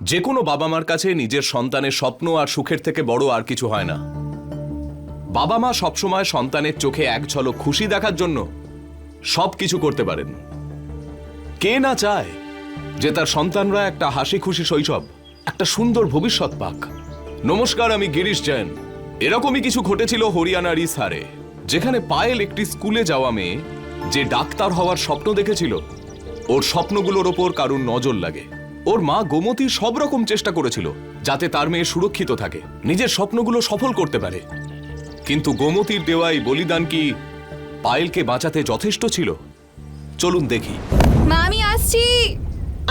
যে কোনো বাবা মার কাছে নিজের সন্তানের স্বপ্ন আর সুখের থেকে বড় আর কিছু হয় না। বাবা মা সবসময় সন্তানের চোখে এক ঝলক খুশি দেখার জন্য সব কিছু করতে পারেন। কে না চায় যে তার সন্তানরা একটা হাসি খুশি শৈশব, একটা সুন্দর ভবিষ্যৎ পাক। নমস্কার, আমি গিরিশ জৈন। এরকমই কিছু ঘটেছিল হরিয়ানার ইসহারে, যেখানে পায়েল একটি স্কুলে যাওয়া মেয়ে যে ডাক্তার হওয়ার স্বপ্ন দেখেছিল। ওর স্বপ্নগুলোর ওপর কারুর নজর লাগে। ওর মা গোমতী সব রকম চেষ্টা করেছিল যাতে তার মেয়ে সুরক্ষিত থাকে, নিজের স্বপ্নগুলো সফল করতে পারে। কিন্তু গোমতীর দেওয়া এই বলিদান কি পায়েলকে বাঁচাতে যথেষ্ট ছিল? চলুন দেখি। মা, আমি আসছি।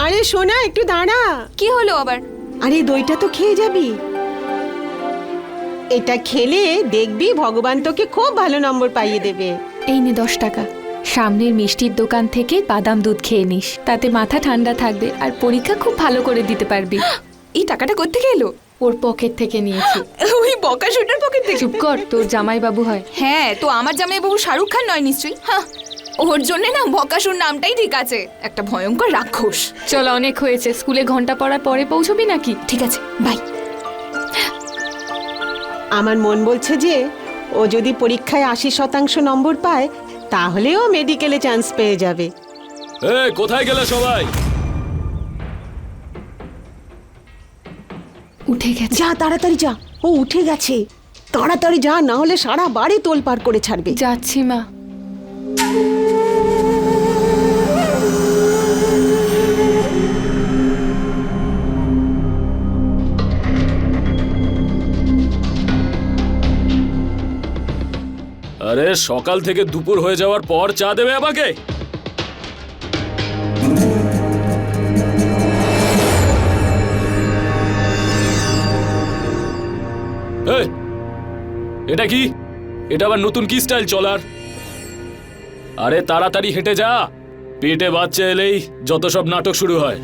আরে সোনা, একটু দাঁড়া। কি হলো আবার? আরে দইটা তো খেয়ে যাবি। এটা খেলে দেখবি ভগবান তোকে খুব ভালো নম্বর পাইয়ে দেবে। এই নে 10 টাকা, সামনের মিষ্টির দোকান থেকে বাদাম দুধ খেয়ে নিস, তাতে মাথা ঠান্ডা থাকবে আর পরীক্ষা খুব ভালো করে দিতে পারবি। এই টাকাটা কোত্থেকে এলো? ওর পকেট থেকে নিয়েছি। ওই বকাশুটার পকেট থেকে? চুপ কর, তোর জামাইবাবু হয়। হ্যাঁ, তো আমার জামাইবাবু শাহরুখ খান নয় নিশ্চয়ই? হ্যাঁ, ওর জন্য না বকাশুর নামটাই ঠিক আছে। একটা ভয়ঙ্কর রাক্ষস। চল, অনেক হয়েছে। স্কুলে ঘন্টা পড়ার পরে পৌঁছবি নাকি? ঠিক আছে, বাই। আমার মন বলছে যে ও যদি পরীক্ষায় 80% নম্বর পায় তাহলে ও মেডিকেলে চান্স পেয়ে যাবে। কোথায় গেলে সবাই? উঠে গেছে। যা, তাড়াতাড়ি যা। ও উঠে গেছে, তাড়াতাড়ি যা, না হলে সারা বাড়ি তোলপাড় করে ছাড়বে। যাচ্ছি মা। আরে সকাল থেকে দুপুর হয়ে যাওয়ার পর চা দেবে আমাকে? এটা কি? এটা আবার নতুন কি স্টাইল চলার? আরে তাড়াতাড়ি হেঁটে যা, পেটে বাচ্চা এলেই যত সব নাটক শুরু হয়।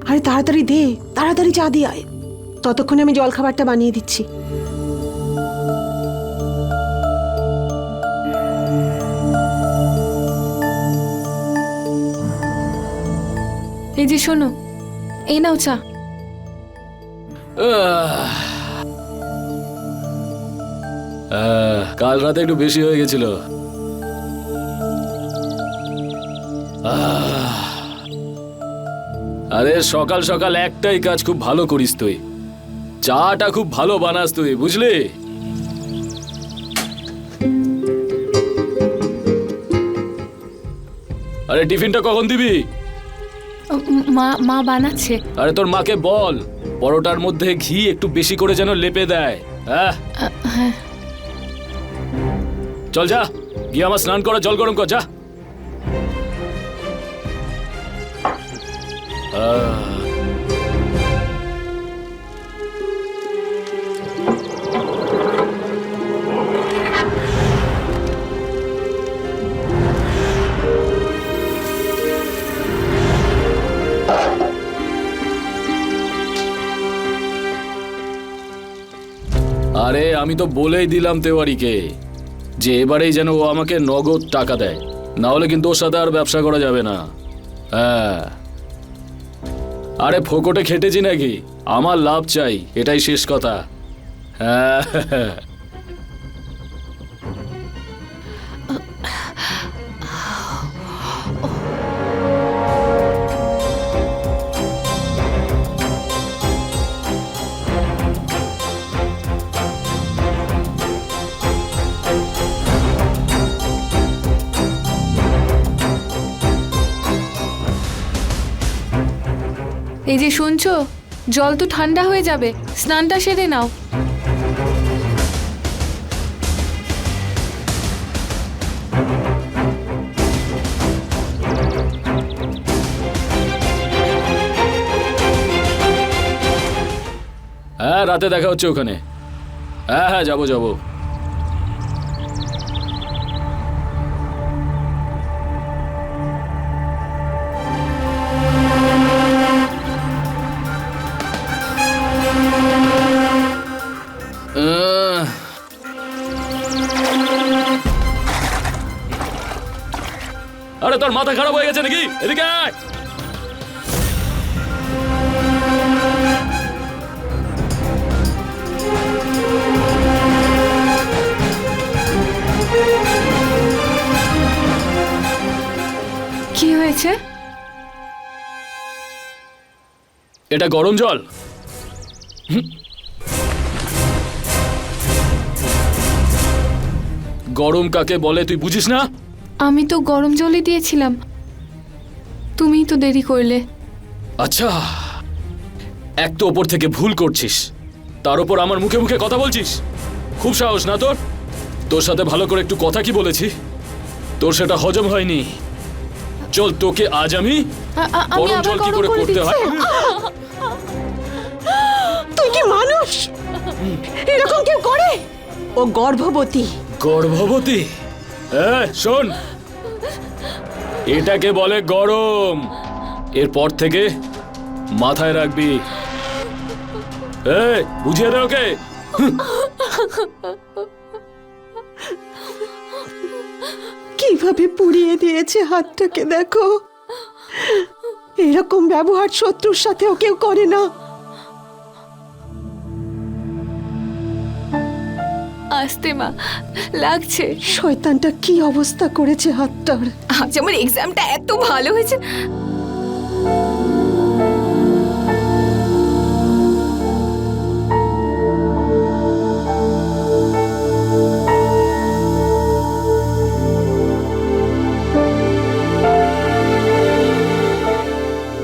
আরে তাড়াতাড়ি দে, তাড়াতাড়ি চা দিয়ে আয়। ততক্ষণে আমি জলখাবারটা বানিয়ে দিচ্ছি। এই যে শোনো, এই নাও চা। কাল রাতে একটু বেশি হয়ে গেছিল। আরে সকাল সকাল একটাই কাজ খুব ভালো করিস তুই, চাটা খুব ভালো বানাস তুই, বুঝলি? আরে টিফিনটা কখন দিবি? মা বানাচ্ছে। আরে তোর মাকে বল পরোটার মধ্যে ঘি একটু বেশি করে যেন লেপে দেয়। হ্যাঁ, চল যা, গিয়ে আমার স্নান করা জল গরম কর, যা। আরে আমি তো বলেই দিলাম তেওয়ারিকে যে এবারেই যেন ও আমাকে নগদ টাকা দেয়, না হলে কিন্তু ওর সাথে আর ব্যবসা করা যাবে না। হ্যাঁ, আরে ফোকটে খেটেছি নাকি? আমার লাভ চাই, এটাই শেষ কথা। হ্যাঁ, এই যে শুনছো, জল তো ঠান্ডা হয়ে যাবে, স্নানটা সেরে নাও। হ্যাঁ, রাতে দেখা হচ্ছে ওখানে। হ্যাঁ হ্যাঁ, যাবো যাবো। আরে তোর মাথা খারাপ হয়ে গেছে নাকি? এদিকে আয়। কি হয়েছে? এটা গরম জল। গরম কাকে বলে তুই বুঝিস না? আমি তো গরম জলই দিয়েছিলাম, তুমিই তো দেরি করলে। আচ্ছা, এক তো ওপর থেকে ভুল করছিস, তার উপর আমার মুখে মুখে কথা বলছিস। খুব সাহস না তোর? তোর সাথে ভালো করে একটু কথা কি বলেছি, তোর সেটা হজম হয়নি। চল, তোকে আজ আমি আমি গরম আবার জল কি গরম করে করে করতে হয়। তুই কি মানুষ? এরকম কেউ করে? ও গর্ভবতী। গর্ভবতী? শোন, এটাকে বলে গরম। এরপর থেকে মাথায় রাখবি। বুঝিয়ে দে ওকে। কিভাবে পুড়িয়ে দিয়েছে হাতটাকে দেখো। এরকম ব্যবহার শত্রুর সাথেও কেউ করে না। আস্তে মা, লাগছে। শয়তানটা কি অবস্থা করেছে হাতটার। আজ আমার এক্সামটা এত ভালো হয়েছে।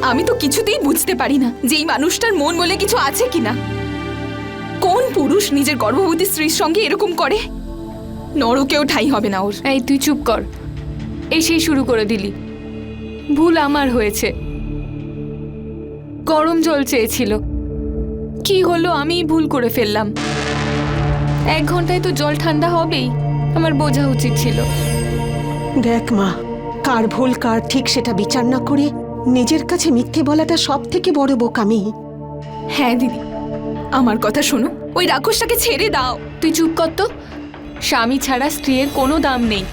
আমি তো কিছুতেই বুঝতে পারি না যে এই মানুষটার মন বলে কিছু আছে কিনা। কোন পুরুষ নিজের গর্ভবতী স্ত্রীর সঙ্গে এরকম করে? নরকেও ঠাঁই হবে না ওর। এই তুই চুপ কর, এসেই শুরু করে দিলি। ভুল আমার হয়েছে, গরম জল চেয়েছিল। কি হলো, আমিই ভুল করে ফেললাম। 1 ঘন্টায় তো জল ঠান্ডা হবেই, আমার বোঝা উচিত ছিল। দেখ মা, কার ভুল কার ঠিক সেটা বিচার না করে নিজের কাছে মিথ্যে বলাটা সব থেকে বড় বোকামি। হ্যাঁ দিদি, আমার কথা শোনো, ওই রাক্ষসটাকে ছেড়ে দাও। তুই চুপ কর তো। স্বামী ছাড়া স্ত্রীর কোনো দাম নেই।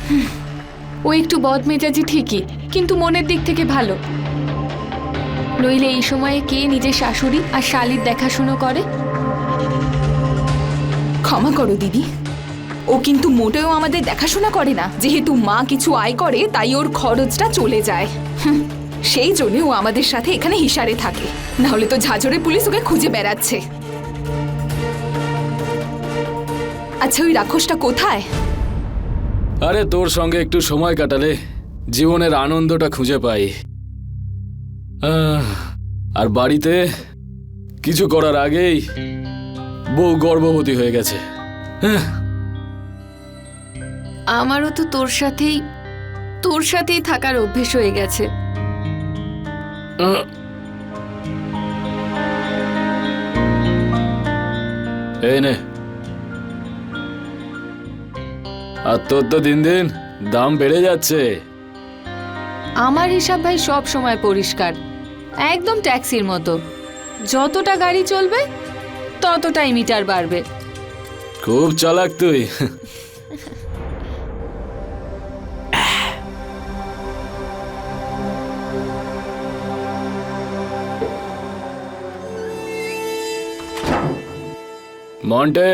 ও একটু বদমেজাজি ঠিকই, কিন্তু মনের দিক থেকে ভালো। নইলে এই সময়ে কে নিজের শাশুড়ি আর শালির দেখাশুনো করে? ক্ষমা করো দিদি, ও কিন্তু মোটেও আমাদের দেখাশোনা করে না। যেহেতু মা কিছু আয় করে তাই ওর খরচটা চলে যায়। সেই জন্য ও আমাদের সাথে এখানে হিসারে থাকে, না হলে তো ঝাঁঝরে পুলিশ ওকে খুঁজে বেড়াচ্ছে। আচ্ছা, ওই রাক্ষসটা কোথায়? আরে তোর সঙ্গে একটু সময় কাটালে জীবনের আনন্দটা খুঁজে পাই। আর বাড়িতে কিছু করার আগেই বউ গর্ভবতী হয়ে গেছে। আমারও তো তোর সাথেই থাকার অভ্যেস হয়ে গেছে। এই নে। আর তোর তো দিন দিন দাম বেড়ে যাচ্ছে। আমার হিসাব ভাই সব সময় পরিষ্কার, একদম ট্যাক্সির মতো। যতটা গাড়ি চলবে ততটাই মিটার বাড়বে। খুব চালাক তুই। মন্টে,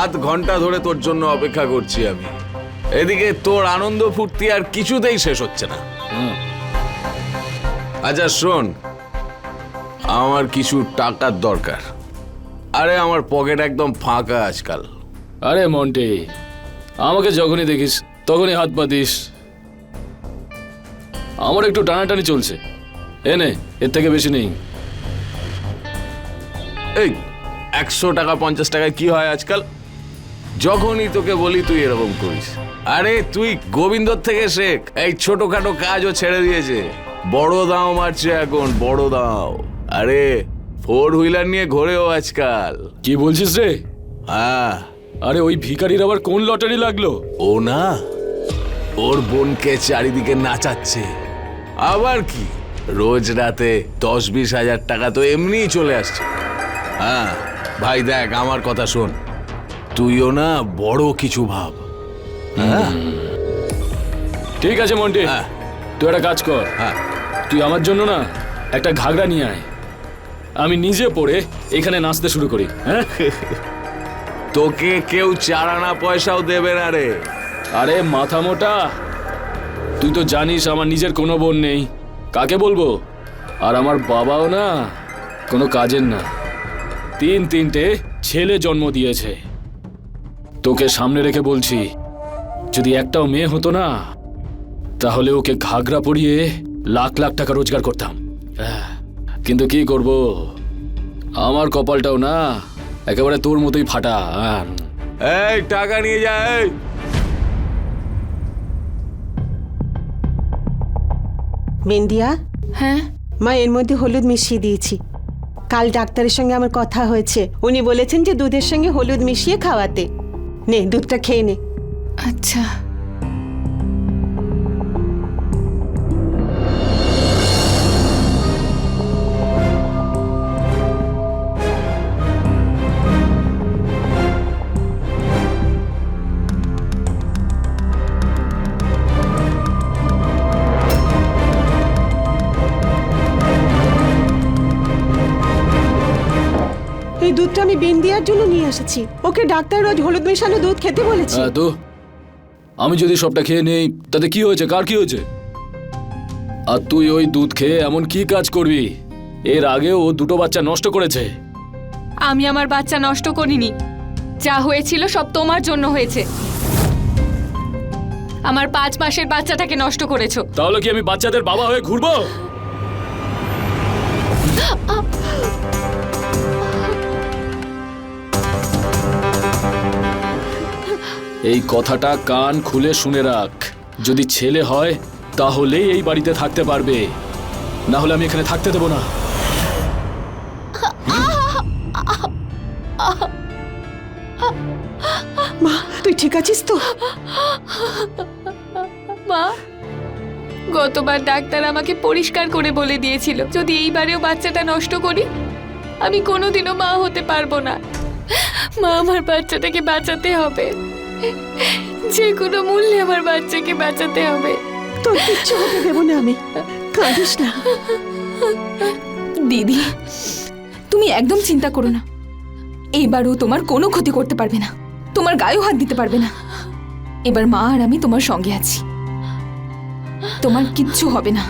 আধ ঘন্টা ধরে তোর জন্য অপেক্ষা করছি আমি। এদিকে তোর আনন্দ ফুর্তি আর কিছুতেই শেষ হচ্ছে না। আচ্ছা শোন, আমার কিছু টাকার দরকার। আরে আমার পকেট একদম ফাঁকা আজকাল। আরে মন্টে, আমাকে যখনই দেখিস তখনই হাত পাতিস। আমার একটু টানাটানি চলছে। এনে, এর থেকে বেশি নেই। এই 100 টাকা 50 টাকায় কি হয় আজকাল? যখনই তোকে বলি তুই এরকম করিস। আরে তুই গোবিন্দর থেকে শেখ, এই ছোটখাটো কাজও ছেড়ে দিয়েছে। বড় দাও মারছে এখন, বড় দাও। আরে 4 হুইলার নিয়ে ঘোরেও আজকাল। কি বলছিস রে? হ্যাঁ। আরে ওই ভিখারির আবার কোন লটারি লাগলো? ও না, ওর বোনকে চারিদিকে নাচাচ্ছে। আবার কি, রোজ রাতে 10-20 হাজার টাকা তো এমনিই চলে আসছে। হ্যাঁ ভাই, দেখ আমার কথা শোন, তুইও না বড় কিছু ভাব। হ্যাঁ, ঠিক আছে মন্টি, হ্যাঁ। তুই একটা কাজ কর, হ্যাঁ তুই আমার জন্য না একটা ঘাগরা নিয়ে আয়, আমি নিজে পরে এখানে নাচতে শুরু করি। হ্যাঁ, তোকে কেউ 4 আনা পয়সাও দেবে না রে। আরে মাথা মোটা, তুই তো জানিস আমার নিজের কোনো বোন নেই, কাকে বলবো? আর আমার বাবাও না কোনো কাজের না, 3 ছেলে জন্ম দিয়েছে। তোকে সামনে রেখে বলছি, যদি একটাও মেয়ে হতো না তাহলে ওকে ঘাগরা পরিয়ে লাখ লাখ টাকা রোজগার করতাম। কিন্তু কি করব, আমার কপালটাও না একেবারে তোর মতোই ফাটা। এই টাকা নিয়ে যা। এই বিন্দিয়া, হ্যাঁ মা এর মধ্যে হলুদ মিশিয়ে দিয়েছি। কাল ডাক্তারের সঙ্গে আমার কথা হয়েছে, উনি বলেছেন যে দুধের সঙ্গে হলুদ মিশিয়ে খাওয়াতে। নে দুধটা খেয়ে নে। আচ্ছা। এই দুধটা আমি বিন্দিয়ার জন্য নিয়ে এসেছি। ওকে ডাক্তার রোজ হলুদ মেশানো দুধ খেতে বলেছে। তো আমি যদি সবটা খেয়ে নেই তাতে কি হয়েছে, কার কি হয়েছে? আর তুই ওই দুধ খেয়ে এমন কি কাজ করবি? এর আগে ও 2 বাচ্চা নষ্ট করেছে। আমি আমার বাচ্চা নষ্ট করিনি, যা হয়েছিল সব তোমার জন্য হয়েছে। আমার 5 মাসের বাচ্চাটাকে নষ্ট করেছো। তাহলে কি আমি বাচ্চাদের বাবা হয়ে ঘুরবো? এই কথাটা কান খুলে শুনে রাখ, যদি ছেলে হয় তাহলেই এই বাড়িতে থাকতে পারবে, না হলে আমি এখানে থাকতে দেবো না। মা তুই ঠিক আছিস তো? মা, গতবার ডাক্তার আমাকে পরিষ্কার করে বলে দিয়েছিল যদি এইবারেও বাচ্চাটা নষ্ট করি আমি কোনোদিনও মা হতে পারবো না। মা, আমার বাচ্চাটাকে বাঁচাতে হবে, যে কোনো মূল্যে আমার বাচ্চাকে বাঁচাতে হবে। তোর কিচ্ছু হতে দেবো না আমি, কাঁদিস না। দিদি, তুমি একদম চিন্তা করো না, এইবারও তোমার কোনো ক্ষতি করতে পারবে না, তোমার গায়েও হাত দিতে পারবে না। এবার মা আর আমি তোমার সঙ্গে আছি, তোমার কিচ্ছু হবে না।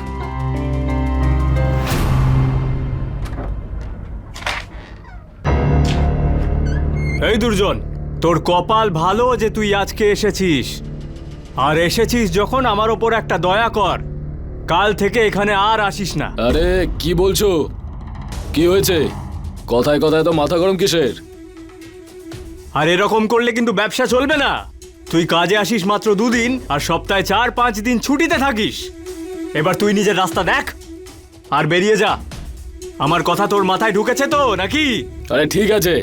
এই দুর্জন, তোর কপাল ভালো যে তুই আজকে এসেছিস। আর এসেছিস যখন আমার ওপর একটা দয়া কর, কাল থেকে এখানে আর আসিস না। আরে কি বলছো, কি হয়েছে? কথায় কথায় তো মাথা গরম কিসের? আর এরকম করলে কিন্তু ব্যবসা চলবে না। তুই কাজে আসিস মাত্র 2 দিন আর সপ্তাহে 4-5 দিন ছুটিতে থাকিস। এবার তুই নিজের রাস্তা দেখ আর বেরিয়ে যা। আমার কথা তোর মাথায় ঢুকেছে তো নাকি? আরে ঠিক আছে,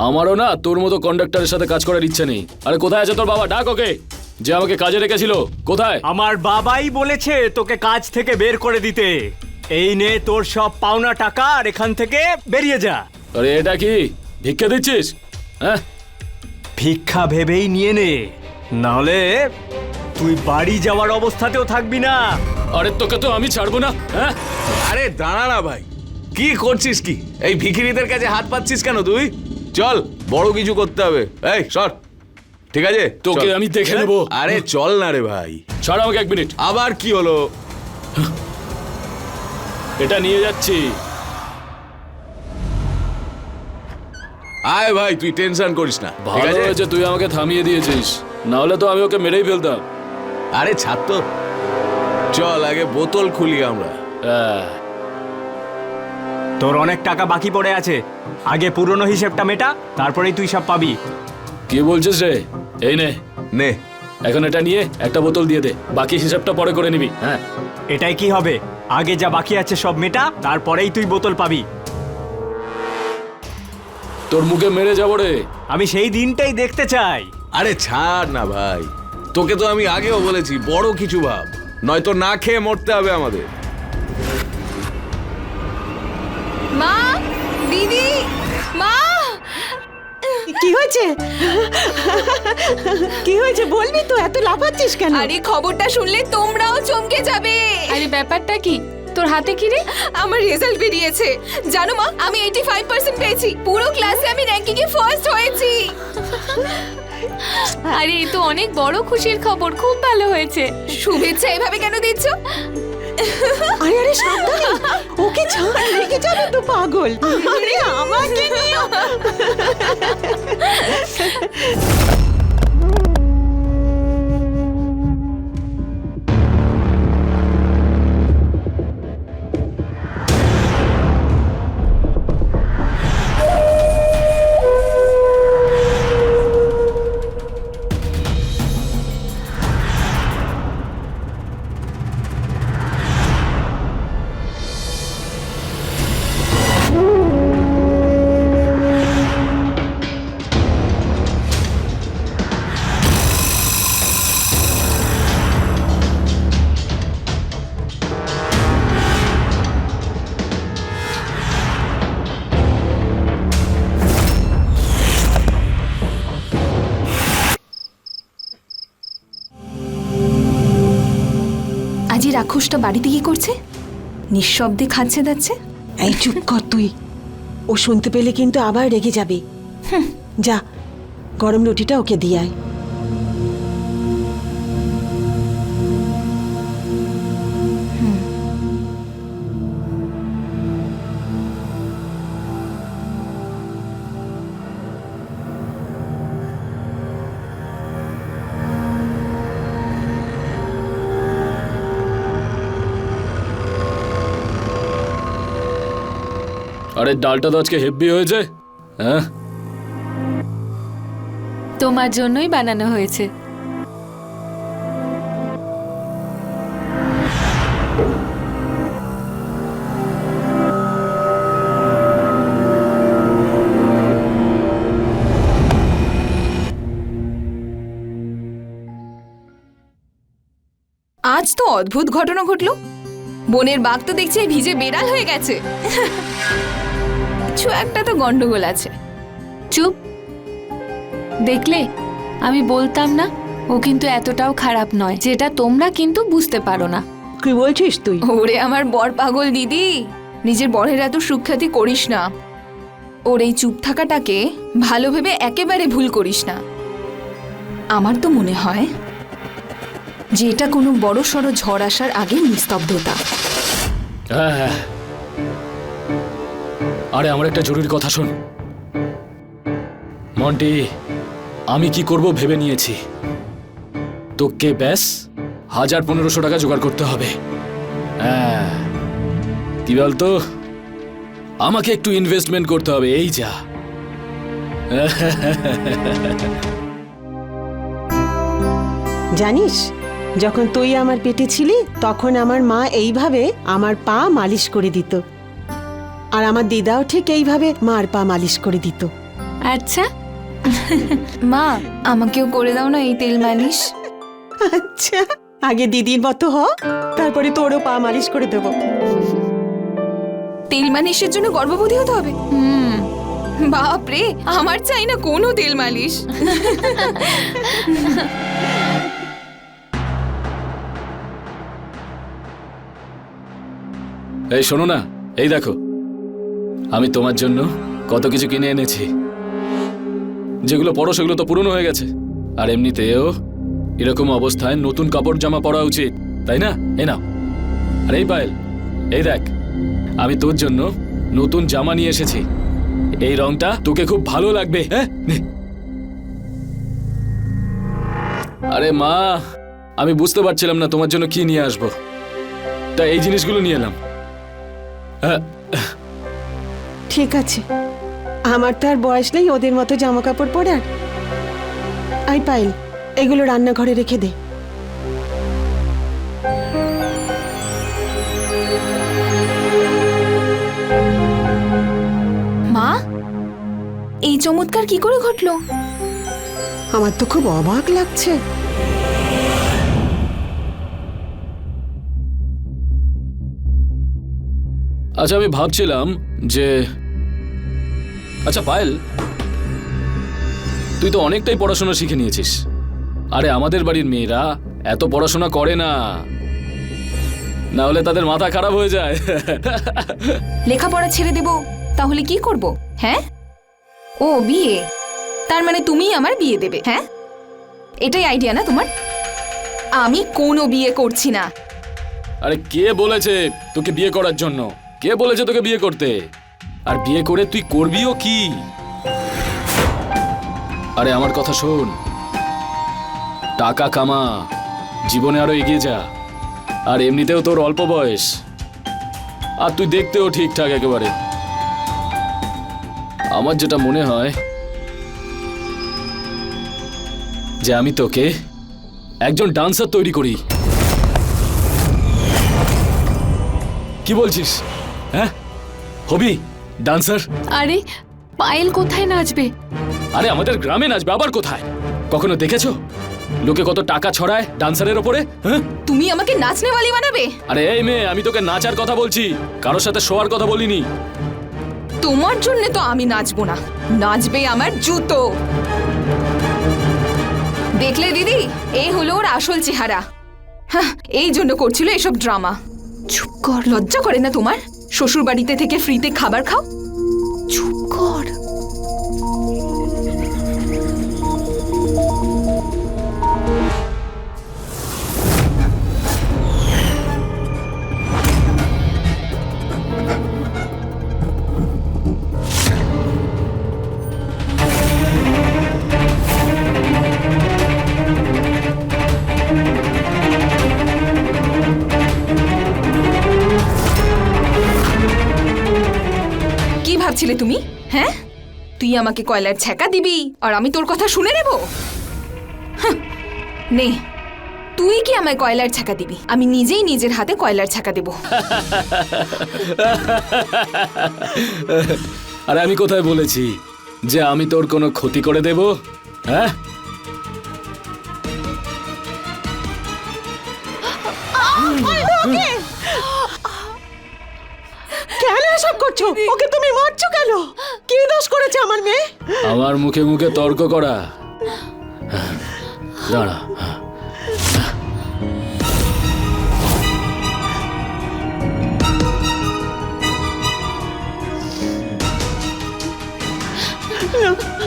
আমারও না তোর মতো কন্ডাক্টরের সাথে কাজ করার ইচ্ছে নেই। আরে কোথায় আছে তোর বাবা? ডাক ওকে, যে আমাকে কাজে রেখেছিল। কোথায়? আমার বাবাই বলেছে তোকে কাজ থেকে বের করে দিতে। এই নে তোর সব পাওনা টাকা আর এখান থেকে বেরিয়ে যা। আরে এটা কি ভিক্ষা দিচ্ছিস? হ্যাঁ, ভিক্ষা ভেবেই নিয়ে নে, নাহলে তুই বাড়ি যাওয়ার অবস্থাতেও থাকবি না। আরে তোকে তো আমি ছাড়বো না। হ্যাঁ, আরে দাঁড়া না ভাই, কি করছিস কি? এই ভিখিরিদের কাছে হাত পাচ্ছিস কেন তুই? চল, বড় কিছু করতে হবে। এই সর, ঠিক আছে তোকে চল। আমি দেখে নেবো। আরে চল না রে ভাই। ছাড় আমাকে 1 মিনিট, আবার কি হলো? এটা নিয়ে যাচ্ছি। আয় ভাই, তুই টেনশন করিস না, ঠিক ভালো আছে? হয়েছে তুই আমাকে থামিয়ে দিয়েছিস, না হলে তো আমি ওকে মেরেই ফেলতাম। আরে ছাড় তো, চল আগে বোতল খুলি আমরা। হ্যাঁ, তোর অনেক টাকা বাকি পড়ে আছে, আগে পুরনো হিসেবটা মেটা, তারপরেই তুই সব পাবি। কি বলছিস রে? এই নে, নে। এখন এটা নিয়ে একটা বোতল দিয়ে দে, বাকি হিসাবটা পরে করে নিবি। হ্যাঁ, এটাই কি হবে? আগে যা বাকি আছে সব মেটা, তারপরেই তুই বোতল পাবি। তোর মুখে মেরে যাবো রে। আমি সেই দিনটাই দেখতে চাই। আরে ছাড় না ভাই, তোকে তো আমি আগেও বলেছি বড় কিছু ভাব, নয়তো না খেয়ে মরতে হবে আমাদের। মা, দিদি, মা, কি হয়েছে? কি হয়েছে বলবি তো, এত লাফাচ্ছিস কেন? আরে খবরটা শুনলে তোমরাও চমকে যাবে। আরে ব্যাপারটা কি? তোর হাতে কি রে? আমার রেজাল্ট বেরিয়েছে। জানো মা, আমি 85% পেয়েছি। পুরো ক্লাসে আমি র্যাঙ্কিং এ ফার্স্ট হয়েছি। আরে এ তো অনেক বড় খুশির খবর, খুব ভালো হয়েছে। শুভেচ্ছা এভাবে কেন দিচ্ছ? আরে আরে সাবধানে, ওকে ছাড়, রেখে যাবে তো পাগল। আরে আমাকে নিও। আজ এই রাক্ষসটা বাড়িতে কি করছে? নিঃশব্দে খাচ্ছে দাচ্ছে। এই চুপ কর তুই, ও শুনতে পেলে কিন্তু আবার রেগে যাবে। যা, গরম রুটিটা ওকে দিয়ে আয়। আরে ডালটা তো আজকে হেভি হয়েছে। হ্যাঁ, তোমার জন্যই বানানো হয়েছে। আজ তো অদ্ভুত ঘটনা ঘটলো। বনের বাঘ তো দেখছি ভিজে বেড়াল হয়ে গেছে। কিছু একটা তো গন্ডগোল আছে। চুপ, দেখলে আমি বলতাম না ও কিন্তু এতটাও খারাপ নয়, যেটা তোমরা কিন্তু বুঝতে পারো না। কি বলছিস তুই? ওরে আমার বর পাগল দিদি, নিজের বরের এত সুখ্যাতি করিস না। ওর এই চুপ থাকাটাকে ভালো ভেবে একেবারে ভুল করিস না। আমার তো মনে হয় যে এটা কোনো বড় সড়ো ঝড় আসার আগে নিস্তব্ধতা। হ্যাঁ। আরে আমার একটা জরুরি কথা শোন মন্টি, আমি কি করব ভেবে নিয়েছি। তোকে ব্যাস ১,৫০০ টাকা জোগাড় করতে হবে। হ্যাঁ, কি বলতো, আমাকে একটু ইনভেস্টমেন্ট করতে হবে, এই যা। জানিস, যখন তুই আমার পেটে ছিলি তখন আমার মা এইভাবে আমার পা মালিশ করে দিত, আর আমার দিদাও ঠিক এইভাবে মার পা মালিশ করে দিত। আচ্ছা, মা, আমাকেও করে দাও না এই তেল মালিশ। আচ্ছা, আগে দিদির মতো হ, তারপরে তোরও পা মালিশ করে দেবো। তেল মালিশের জন্য গর্ভবতী হতে হবে? বাপরে, আমার চাই না কোনো তেল মালিশ। এই শোনো না, এই দেখো আমি তোমার জন্য কত কিছু কিনে এনেছি। যেগুলো পরো সেগুলো তো পুরনো হয়ে গেছে, আর এমনিতেও এরকম অবস্থায় নতুন কাপড় জামা পরা উচিত, তাই না? এই নাও। আর এই পায়েল, এই দেখ, আমি তোর জন্য নতুন জামা নিয়ে এসেছি। এই রংটা তোকে খুব ভালো লাগবে। হ্যাঁ, নে। আরে মা, আমি বুঝতে পারছিলাম না তোমার জন্য কি নিয়ে আসবো, তাই এই জিনিসগুলো নিয়ে এলাম। হ্যাঁ, ঠিক আছে, আমার তো আর বয়স নেই ওদের মতো জামা কাপড় পরার। আই পাইল, এগুলো রান্নাঘরে রেখে দে। মা, এই চমৎকার কি করে ঘটলো? আমার তো খুব অবাক লাগছে। আচ্ছা, আমি ভাবছিলাম যে, আচ্ছা পায়েল, তুই তো অনেকটাই পড়াশোনা শিখে নিয়েছিস। আরে আমাদের বাড়ির মেয়েরা এত পড়াশোনা করে না, না হলে তাদের মাথা খারাপ হয়ে যায়। লেখাপড়া ছেড়ে দেব তাহলে কি করব? হ্যাঁ, ও বিয়ে, তার মানে তুমিই আমার বিয়ে দেবে? হ্যাঁ, এটাই আইডিয়া না তোমার? আমি কোনো বিয়ে করছি না। আরে কে বলেছে তোকে বিয়ে করার জন্য? কে বলেছে তোকে বিয়ে করতে? আর বিয়ে করে তুই করবিও কি? আরে আমার কথা শোন, টাকা কামা, জীবনে আরো এগিয়ে যা। আর এমনিতেও তোর অল্প বয়স, আর তুই দেখতেও ঠিকঠাক একেবারে। আমার যেটা মনে হয় যে আমি তোকে একজন ডান্সার তৈরি করি। কি বলছিস? হ্যাঁ, হবি ডান্সার? আরে পায়েল কোথায় নাচবে? আরে আমাদের গ্রামে নাচবে, আবার কোথায়? কখনো দেখেছো লোকে কত টাকা ছড়ায় ডান্সারের ওপরে? হ্যাঁ, তুমি আমাকে নাচনেওয়ালি বানাবে? আরে এই মেয়ে, আমি তোকে নাচার কথা বলছি, কারোর সাথে শোয়ার কথা বলিনি। তোমার জন্য তো আমি নাচবো না, নাচবে আমার জুতো। দেখলে দিদি, এই হলো ওর আসল চেহারা। হ্যাঁ, এই জন্য করছিল এসব ড্রামা। চুপ কর, লজ্জা করে না তোমার? শ্বশুর বাড়িতে থেকে ফ্রিতে খাবার খাও। চুপ কর। কি ভাবছিলে তুমি? হ্যাঁ, তুই আমাকে কয়লার ছ্যাঁকা দিবি আর আমি তোর কথা শুনে নেব? হাহ, নে, তুই কি আমায় কয়লার ছ্যাঁকা দিবি? আমি নিজেই নিজের হাতে কয়লার ছ্যাঁকা দেব। আরে আমি কোথায় বলেছি যে আমি তোর কোনো ক্ষতি করে দেব? হ্যাঁ, কেন এসব করছো? ওকে তুমি মারছো কেন? কি দোষ করেছে আমার মেয়ে? আমার মুখে মুখে তর্ক করা? দাঁড়া।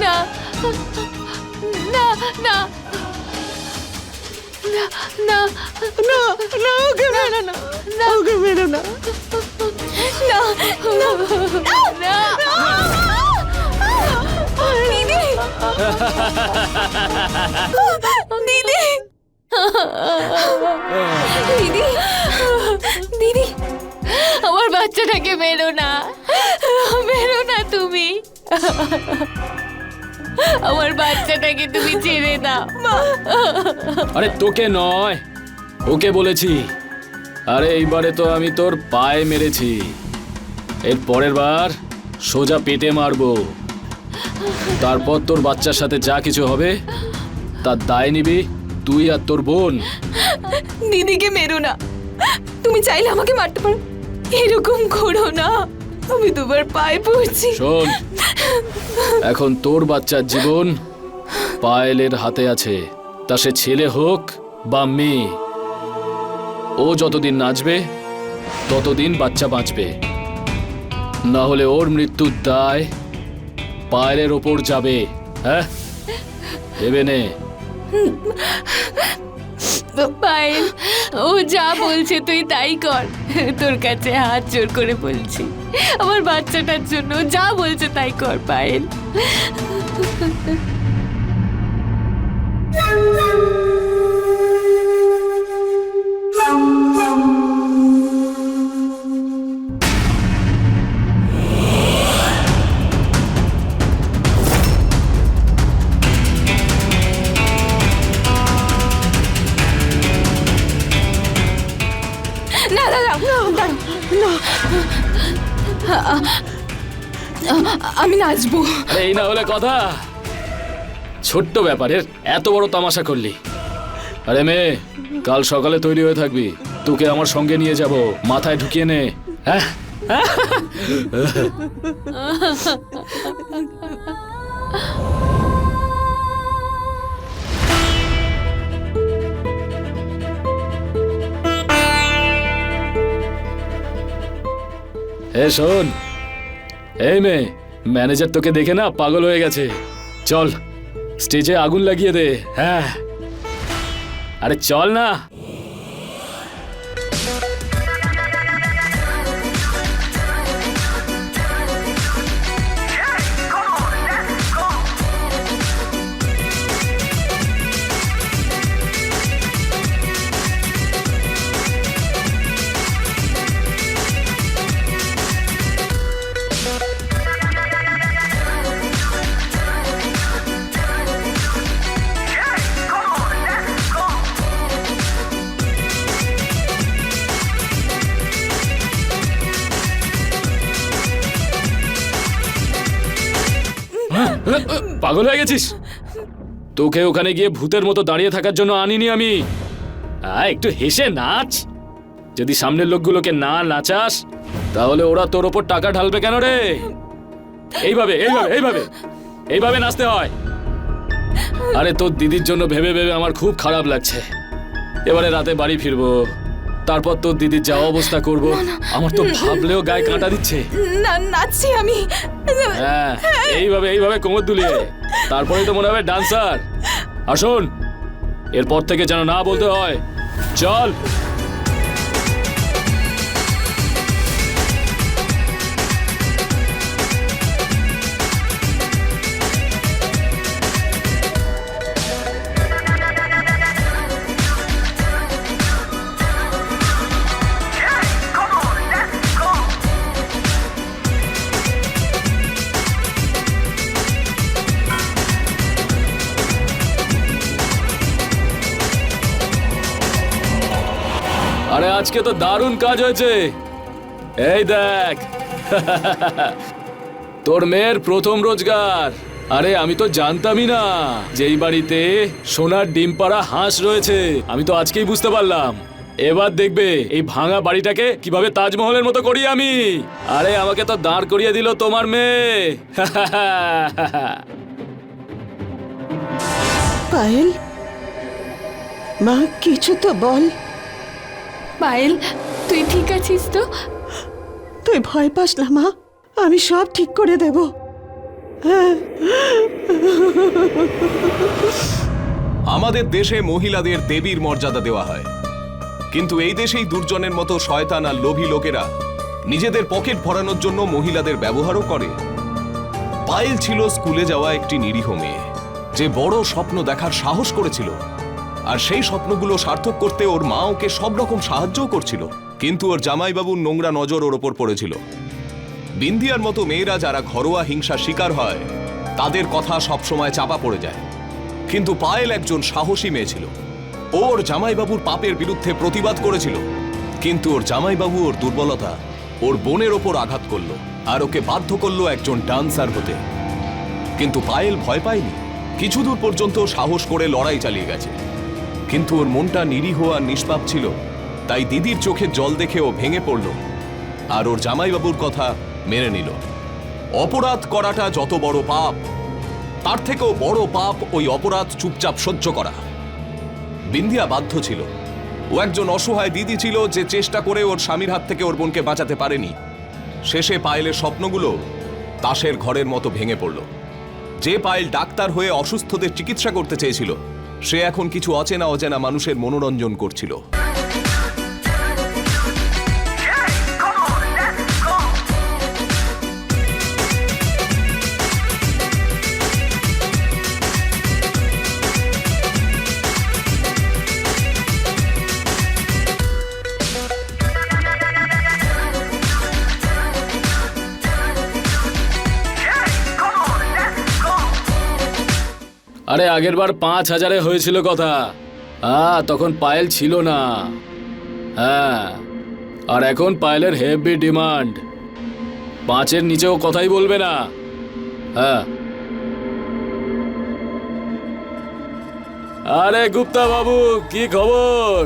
না না না না না না, ওকে মেরো না, ওকে মেরো না। না না দিদি, দিদি, দিদি, দিদি, আমার বাচ্চাটাকে মেরো না, মেরো না তুমি। আমার বাচ্চাটাকে তুমি ছেড়ে দাও। আরে তোকে নয়, ওকে বলেছি। আরে এইবারে তো আমি তোর পায়ে মেরেছি, এর পরের বার সোজা পেটে মারবো। তারপর তোর বাচ্চার সাথে যা কিছু হবে তার দায় নিবি তুই আর তোর বোন। দিদিকে মেরো না। তুমি চাইলে আমাকে মারতে পারো, এরকম করো না। আমি তোমার পায়ে পড়ছি। শোন, এখন তোর বাচ্চার জীবন পায়েলের হাতে আছে, তা সে ছেলে হোক বা মেয়ে। ও যতদিন নাচবে ততদিন বাচ্চা বাঁচবে, না হলে ওর মৃত্যুর দায় পায়েলের ওপর যাবে। হ্যাঁ, ভেবে নে। পায়েল, ও যা বলছে তুই তাই কর। তোর কাছে হাত জোর করে বলছি, আমার বাচ্চাটার জন্য যা বলছে তাই কর পায়েল। না দাঁড়াও, দাঁড়াও, না, আমি নাচবো। এই না হলে কথা, ছোট্ট ব্যাপারের এত বড় তামাশা করলি। আরে মেয়ে, কাল সকালে তৈরি হয়ে থাকবি, তোকে আমার সঙ্গে নিয়ে যাব, মাথায় ঢুকিয়ে নে। হ্যাঁ, এ শোন, এই মেয়ে, ম্যানেজার তোকে দেখে না পাগল হয়ে গেছে। চল স্টেজে আগুন লাগিয়ে দে। হ্যাঁ, আরে চল না। পাগল হয়ে গেছিস? তোকে ওখানে গিয়ে ভূতের মতো দাঁড়িয়ে থাকার জন্য আনিনি আমি। একটু হেসে নাচ। যদি সামনের লোকগুলোকে না নাচাস তাহলে ওরা তোর ওপর টাকা ঢালবে কেন রে? এইভাবে এইভাবে এইভাবে এইভাবে নাচতে হয়। আরে তোর দিদির জন্য ভেবে ভেবে আমার খুব খারাপ লাগছে। এবারে রাতে বাড়ি ফিরবো, তারপর তোর দিদির যা অবস্থা করব, আমার তো ভাবলেও গায়ে কাঁটা দিচ্ছে। না, নাচছি আমি। হ্যাঁ, এইভাবে এইভাবে কোমর দুলিয়ে, তারপরেই তো মনে হবে ডান্সার। আসুন, এরপর থেকে যেন না বলতে হয়। চল। আরে আজকে তো দারুণ কাজ হয়েছে। এই দেখ, তোর মেয়ের প্রথম রোজগার। আরে আমি তো জানতামই না যে এই বাড়িতে সোনার ডিম পাড়া হাঁস রয়েছে। আমি তো আজকেই বুঝতে পারলাম। এবার দেখবে এই ভাঙা বাড়িটাকে কিভাবে তাজমহলের মতো করি আমি। আরে আমাকে তো দাঁড় করিয়ে দিল তোমার মেয়ে। পায়েল, মা কিছু তো বল। পায়েল, তুই ঠিক আছিস তো? তুই ভয় পাস না মা, আমি সব ঠিক করে দেব। আমাদের দেশে মহিলাদের দেবীর মর্যাদা দেওয়া হয়, কিন্তু এই দেশেই দুর্জনের মতো শয়তান আর লোভী লোকেরা নিজেদের পকেট ভরানোর জন্য মহিলাদের ব্যবহারও করে। পায়েল ছিল স্কুলে যাওয়া একটি নিরীহ মেয়ে, যে বড় স্বপ্ন দেখার সাহস করেছিল, আর সেই স্বপ্নগুলো সার্থক করতে ওর মা ওকে সব রকম সাহায্যও করছিল। কিন্তু ওর জামাইবাবুর নোংরা নজর ওর ওপর পড়েছিল। বিন্দিয়ার মতো মেয়েরা যারা ঘরোয়া হিংসার শিকার হয়, তাদের কথা সবসময় চাপা পড়ে যায়। কিন্তু পায়েল একজন সাহসী মেয়ে ছিল। ওর জামাইবাবুর পাপের বিরুদ্ধে প্রতিবাদ করেছিল, কিন্তু ওর জামাইবাবু ওর দুর্বলতা ওর বোনের ওপর আঘাত করলো আর ওকে বাধ্য করলো একজন ডান্সার হতে। কিন্তু পায়েল ভয় পায়নি, কিছু দূর পর্যন্ত সাহস করে লড়াই চালিয়ে গেছে। কিন্তু ওর মনটা নিরীহ আর নিষ্পাপ ছিল, তাই দিদির চোখে জল দেখে ও ভেঙে পড়ল আর ওর জামাইবাবুর কথা মেনে নিল। অপরাধ করাটা যত বড় পাপ, তার থেকেও বড় পাপ ওই অপরাধ চুপচাপ সহ্য করা। বিন্দিয়া বাধ্য ছিল। ও একজন অসহায় দিদি ছিল যে চেষ্টা করে ওর স্বামীর হাত থেকে ওর বোনকে বাঁচাতে পারেনি। শেষে পায়েলের স্বপ্নগুলো তাসের ঘরের মতো ভেঙে পড়ল। যে পায়েল ডাক্তার হয়ে অসুস্থদের চিকিৎসা করতে চেয়েছিল, সে এখন কিছু অচেনা অচেনা মানুষের মনোরঞ্জন করছিল। আরে আগের বার 5,000-এ হয়েছিল কথা। তখন পায়েল ছিল না। হ্যাঁ, আর এখন পায়েলের হেভি ডিমান্ড। 5-এর নিচেও কথাই বলবে না। হ্যাঁ, আরে গুপ্তা বাবু, কি খবর?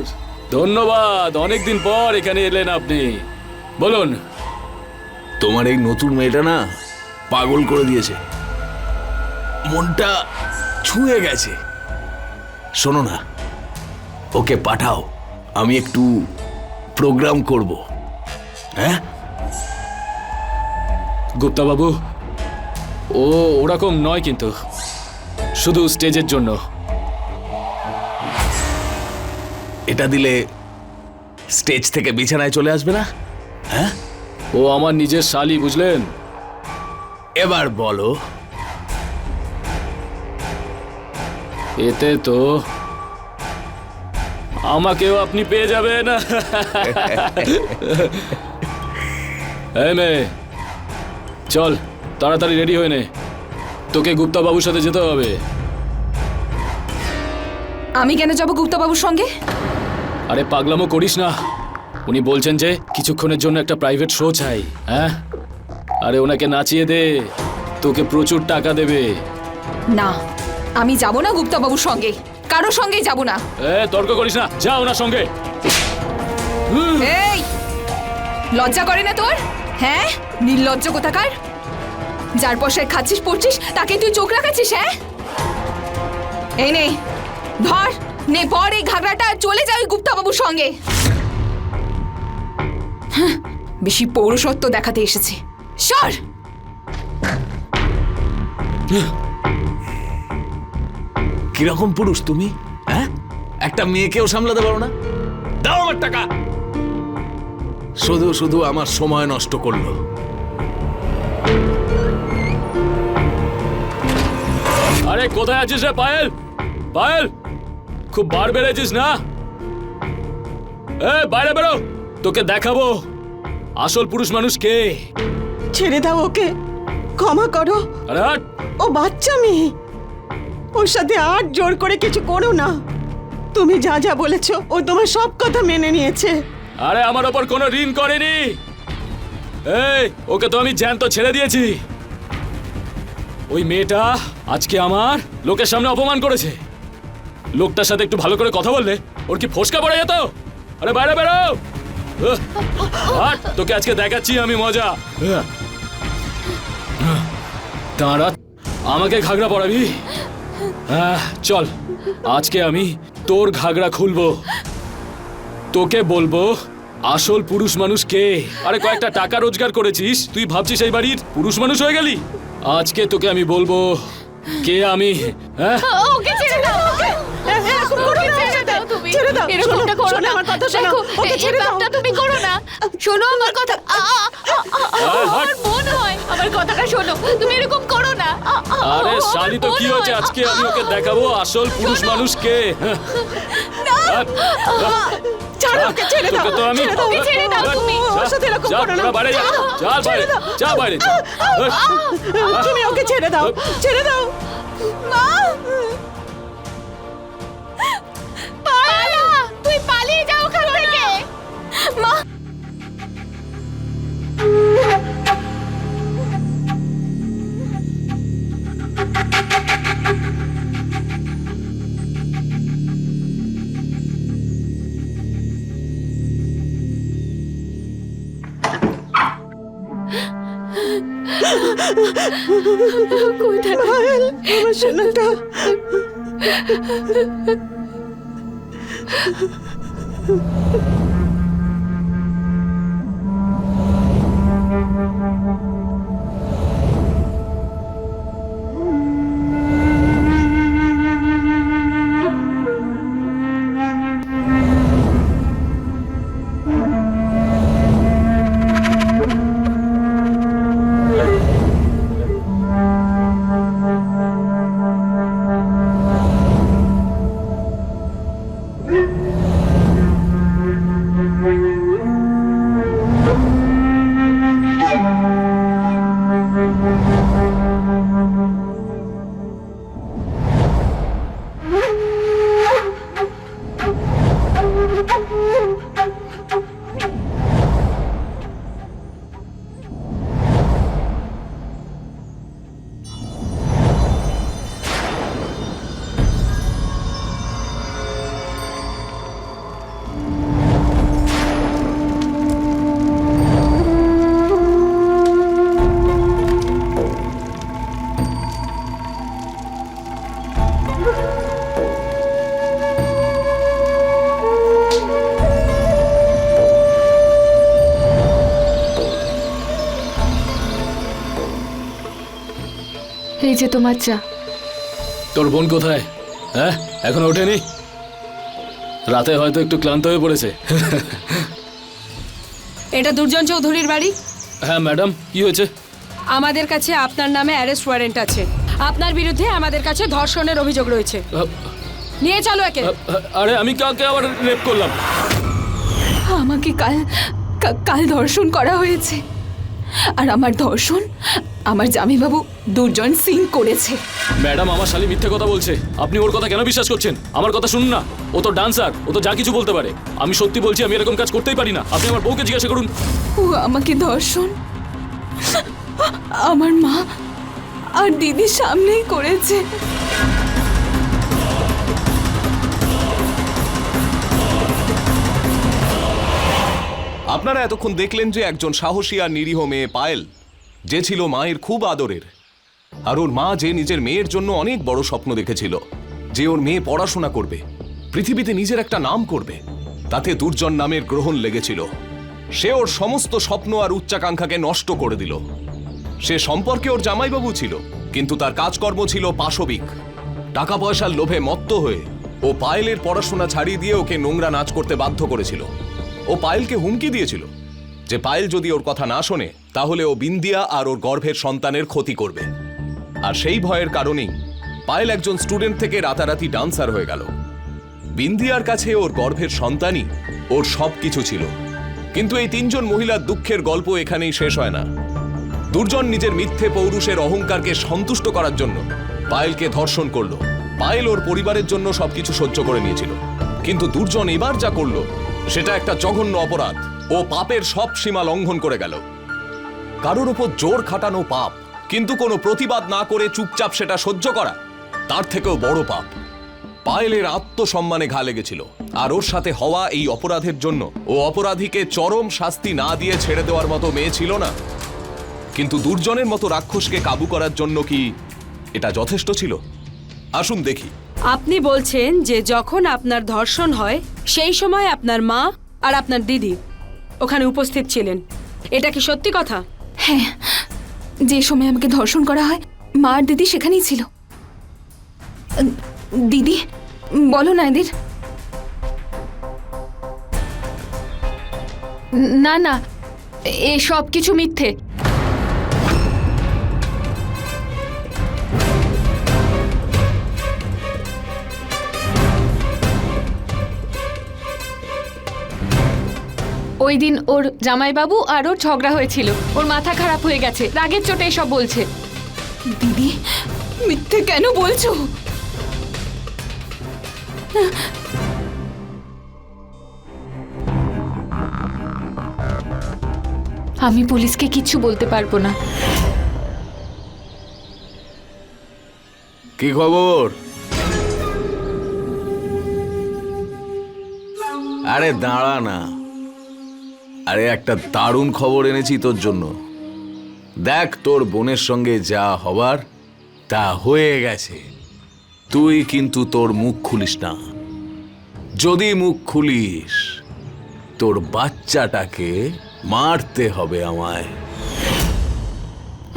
ধন্যবাদ, অনেকদিন পর এখানে এলেন আপনি। বলুন। তোমার এই নতুন মেয়েটা না পাগল করে দিয়েছে, মনটা ছুঁয়ে গেছে। শোনো না, ওকে পাঠাও, আমি একটু প্রোগ্রাম করব। হ্যাঁ, গুপ্তা বাবু, ও ওরকম নয়, কিন্তু শুধু স্টেজের জন্য। এটা দিলে স্টেজ থেকে বিছানায় চলে আসবে না? হ্যাঁ, ও আমার নিজের শালি, বুঝলেন? এবার বলো। এতে তো আমাকেও আপনি পেয়ে যাবেন। এই মেয়ে, চল তাড়াতাড়ি রেডি হয়ে নে, তোকে গুপ্তা বাবুর সাথে যেতে হবে। আমি কেন যাব গুপ্তা বাবুর সঙ্গে? আরে পাগলামো করিস না, উনি বলছেন যে কিছুক্ষণের জন্য একটা প্রাইভেট শো চাই। হ্যাঁ, আরে ওনাকে নাচিয়ে দে, তোকে প্রচুর টাকা দেবে। না, আমি যাব না গুপ্তা বাবুর সঙ্গে, কারোর সঙ্গেই যাব না। তর্ক করিস না, যা ওনার সঙ্গে। এই, লজ্জা করে না তোর? হ্যাঁ, নির্লজ্জ কোথাকার। যার পয়সায় খাচ্ছিস পড়ছিস তাকে তুই চোখ রাখাচ্ছিস? হ্যাঁ, এই নে ধর, নে পর এই ঘাগরাটা, আর চলে যা ওই গুপ্তা বাবুর সঙ্গে। হাহ, বেশি পৌরুষত্ব দেখাতে এসেছে। সর। কিরকম পুরুষ তুমি? হ্যাঁ, একটা মেয়েকেও সামলাতে পারো না? দাও আমার টাকা। শুধু শুধু আমার সময় নষ্ট করলো। আরে কোথায় আছিস রে পায়েল? পায়েল, খুব বার বেড়েছিস না? বাইরে বেরো, তোকে দেখাবো আসল পুরুষ মানুষ কে। ছেড়ে দাও ওকে, ক্ষমা করো। আরে হাট। ও বাচ্চা মেয়ে, ওর সাথে আর জোর করে কিছু করো না। তুমি যা যা বলেছো ও তোমার সব কথা মেনে নিয়েছে। আরে আমার ওপর কোনো ঋণ করেনি। এই, ওকে তো আমি জ্যান্ত ছেড়ে দিয়েছি। ওই মেয়েটা আজকে আমার লোকের সামনে অপমান করেছে। লোকটার সাথে একটু ভালো করে কথা বললে ওর কি ফোসকা পড়ে যেত। আরে বাইরে বেরো। হাট, তোকে আজকে দেখাচ্ছি আমি মজা। দাঁড়া, আমাকে ঘাগরা পরাবি? চল, আজকে আমি তোর ঘাগরা খুলবো, তোকে বলবো আসল পুরুষ মানুষ কে। আরে কয়েকটা টাকা রোজগার করেছিস, তুই ভাবছিস এই বাড়ির পুরুষ মানুষ হয়ে গেলি? আজকে তোকে আমি বলবো কে আমি। হ্যাঁ, ওকে ছেড়ে দাও, এরকম করো না, ছেড়ে দাও তুমি, ছেড়ে দাও, এরকমটা করো না। আমার কথা শোনো, দেখো, ওকে এই ছেড়ে দাও। পাপটা তুমি করো না, শোনো আমার কথা। আমার বোন হয়, আমার কথাটা শোনো, তুমি এরকম করো না। আরে শালি তো কি হয়েছে, আজকে আমি ওকে দেখাবো আসল পুরুষ মানুষ কে। ছাড়ো ওকে, ছেড়ে দাও, তোকে তো আমি ছেড়ে দাও, ওকে ছেড়ে দাও তুমি। ওর সাথে এরকম যা, করো না। তোরা বাইরে যা, যা বাইরে, যা বাইরে যা। তুমি ওকে ছেড়ে দাও, ছেড়ে দাও। মা, পালা, তুই পালিয়ে যাও ওখান থেকে। মা, কোথায় পায়েল, আমার সোনাটা। এই যে তোমার চা। তোর বোন কোথায়? হ্যাঁ, এখনো ওঠেনি? রাতে হয়তো একটু ক্লান্ত হয়ে পড়েছে। এটা দুর্জন চৌধুরীর বাড়ি। হ্যাঁ ম্যাডাম, কি হয়েছে? আমাদের কাছে আপনার নামে অ্যারেস্ট ওয়ারেন্ট আছে। আপনার বিরুদ্ধে আমাদের কাছে ধর্ষণের অভিযোগ রয়েছে। নিয়ে চলো একে। আরে আমি কাকে আবার রেপ করলাম? আমাকে কাল ধর্ষণ করা হয়েছে, আর আমার ধর্ষণ আমার জামাইবাবু দুর্জন সিং করেছে। ম্যাডাম, আমার শালি মিথ্যে কথা বলছে। আপনি ওর কথা কেন বিশ্বাস করছেন? আমার কথা শুনুন না, ও তো ডান্সার, ও তো যা কিছু বলতে পারে। আমি সত্যি বলছি, আমি এরকম কাজ করতেই পারি না। আপনি আমার বউকে জিজ্ঞাসা করুন। ও আমাকে ধর্ষণ আমার মা আর দিদির সামনেই করেছে। আপনারা এতক্ষণ দেখলেন যে একজন সাহসী আর নিরীহ মেয়ে পায়েল, যে ছিল মায়ের খুব আদরের, আর ওর মা যে নিজের মেয়ের জন্য অনেক বড় স্বপ্ন দেখেছিল, যে ওর মেয়ে পড়াশোনা করবে, পৃথিবীতে নিজের একটা নাম করবে, তাতে দুর্জন নামের গ্রহণ লেগেছিল। সে ওর সমস্ত স্বপ্ন আর উচ্চাকাঙ্ক্ষাকে নষ্ট করে দিল। সে সম্পর্কে ওর জামাইবাবু ছিল, কিন্তু তার কাজকর্ম ছিল পাশবিক। টাকা পয়সার লোভে মত্ত হয়ে ও পায়েলের পড়াশোনা ছাড়িয়ে দিয়ে ওকে নোংরা নাচ করতে বাধ্য করেছিল। ও পায়েলকে হুমকি দিয়েছিল যে পায়েল যদি ওর কথা না শোনে তাহলে ও বিন্দিয়া আর ওর গর্ভের সন্তানের ক্ষতি করবে। আর সেই ভয়ের কারণেই পায়েল একজন স্টুডেন্ট থেকে রাতারাতি ডান্সার হয়ে গেল। বিন্দিয়ার কাছে ওর গর্ভের সন্তানই ওর সব কিছু ছিল। কিন্তু এই তিনজন মহিলার দুঃখের গল্প এখানেই শেষ হয় না। দুর্জন নিজের মিথ্যে পৌরুষের অহংকারকে সন্তুষ্ট করার জন্য পায়েলকে ধর্ষণ করলো। পায়েল ওর পরিবারের জন্য সবকিছু সহ্য করে নিয়েছিল, কিন্তু দুর্জন এবার যা করলো সেটা একটা জঘন্য অপরাধ। ও পাপের সব সীমা লঙ্ঘন করে গেল। কারোর উপর জোর খাটানো পাপ, কিন্তু কোনো প্রতিবাদ না করে চুপচাপ সেটা সহ্য করা তার থেকেও বড় পাপ। পায়েলের আত্মসম্মানে ঘা লেগেছিল, আর ওর সাথে হওয়া এই অপরাধের জন্য ও অপরাধীকে চরম শাস্তি না দিয়ে ছেড়ে দেওয়ার মতো মেয়ে ছিল না। কিন্তু দুর্জনের মতো রাক্ষসকে কাবু করার জন্য কি এটা যথেষ্ট ছিল? আসুন দেখি। আপনি বলছেন যে যখন আপনার ধর্ষণ হয় সেই সময় আপনার মা আর আপনার দিদি ওখানে উপস্থিত ছিলেন, এটা কি সত্যি কথা? হ্যাঁ, যে সময় আমাকে ধর্ষণ করা হয় মা আর দিদি সেখানেই ছিল। দিদি, বলো না এদের। না না, এ সব কিছু মিথ্যে। ওই দিন ওর জামাইবাবু আর ওর ঝগড়া হয়েছিল, ওর মাথা খারাপ হয়ে গেছে, রাগের চোটে এসব বলছে। দিদি, মিথ্যে কেন বলছো? আমি পুলিশকে কিচ্ছু বলতে পারবো না। কি খবর? আরে দাঁড়া না, আরে একটা দারুণ খবর এনেছি তোর জন্য। দেখ, তোর বোনের সঙ্গে যা হবার তা হয়ে গেছে। তুই কিন্তু তোর মুখ খুলিস না। যদি মুখ খুলিস তোর বাচ্চাটাকে মারতে হবে আমায়।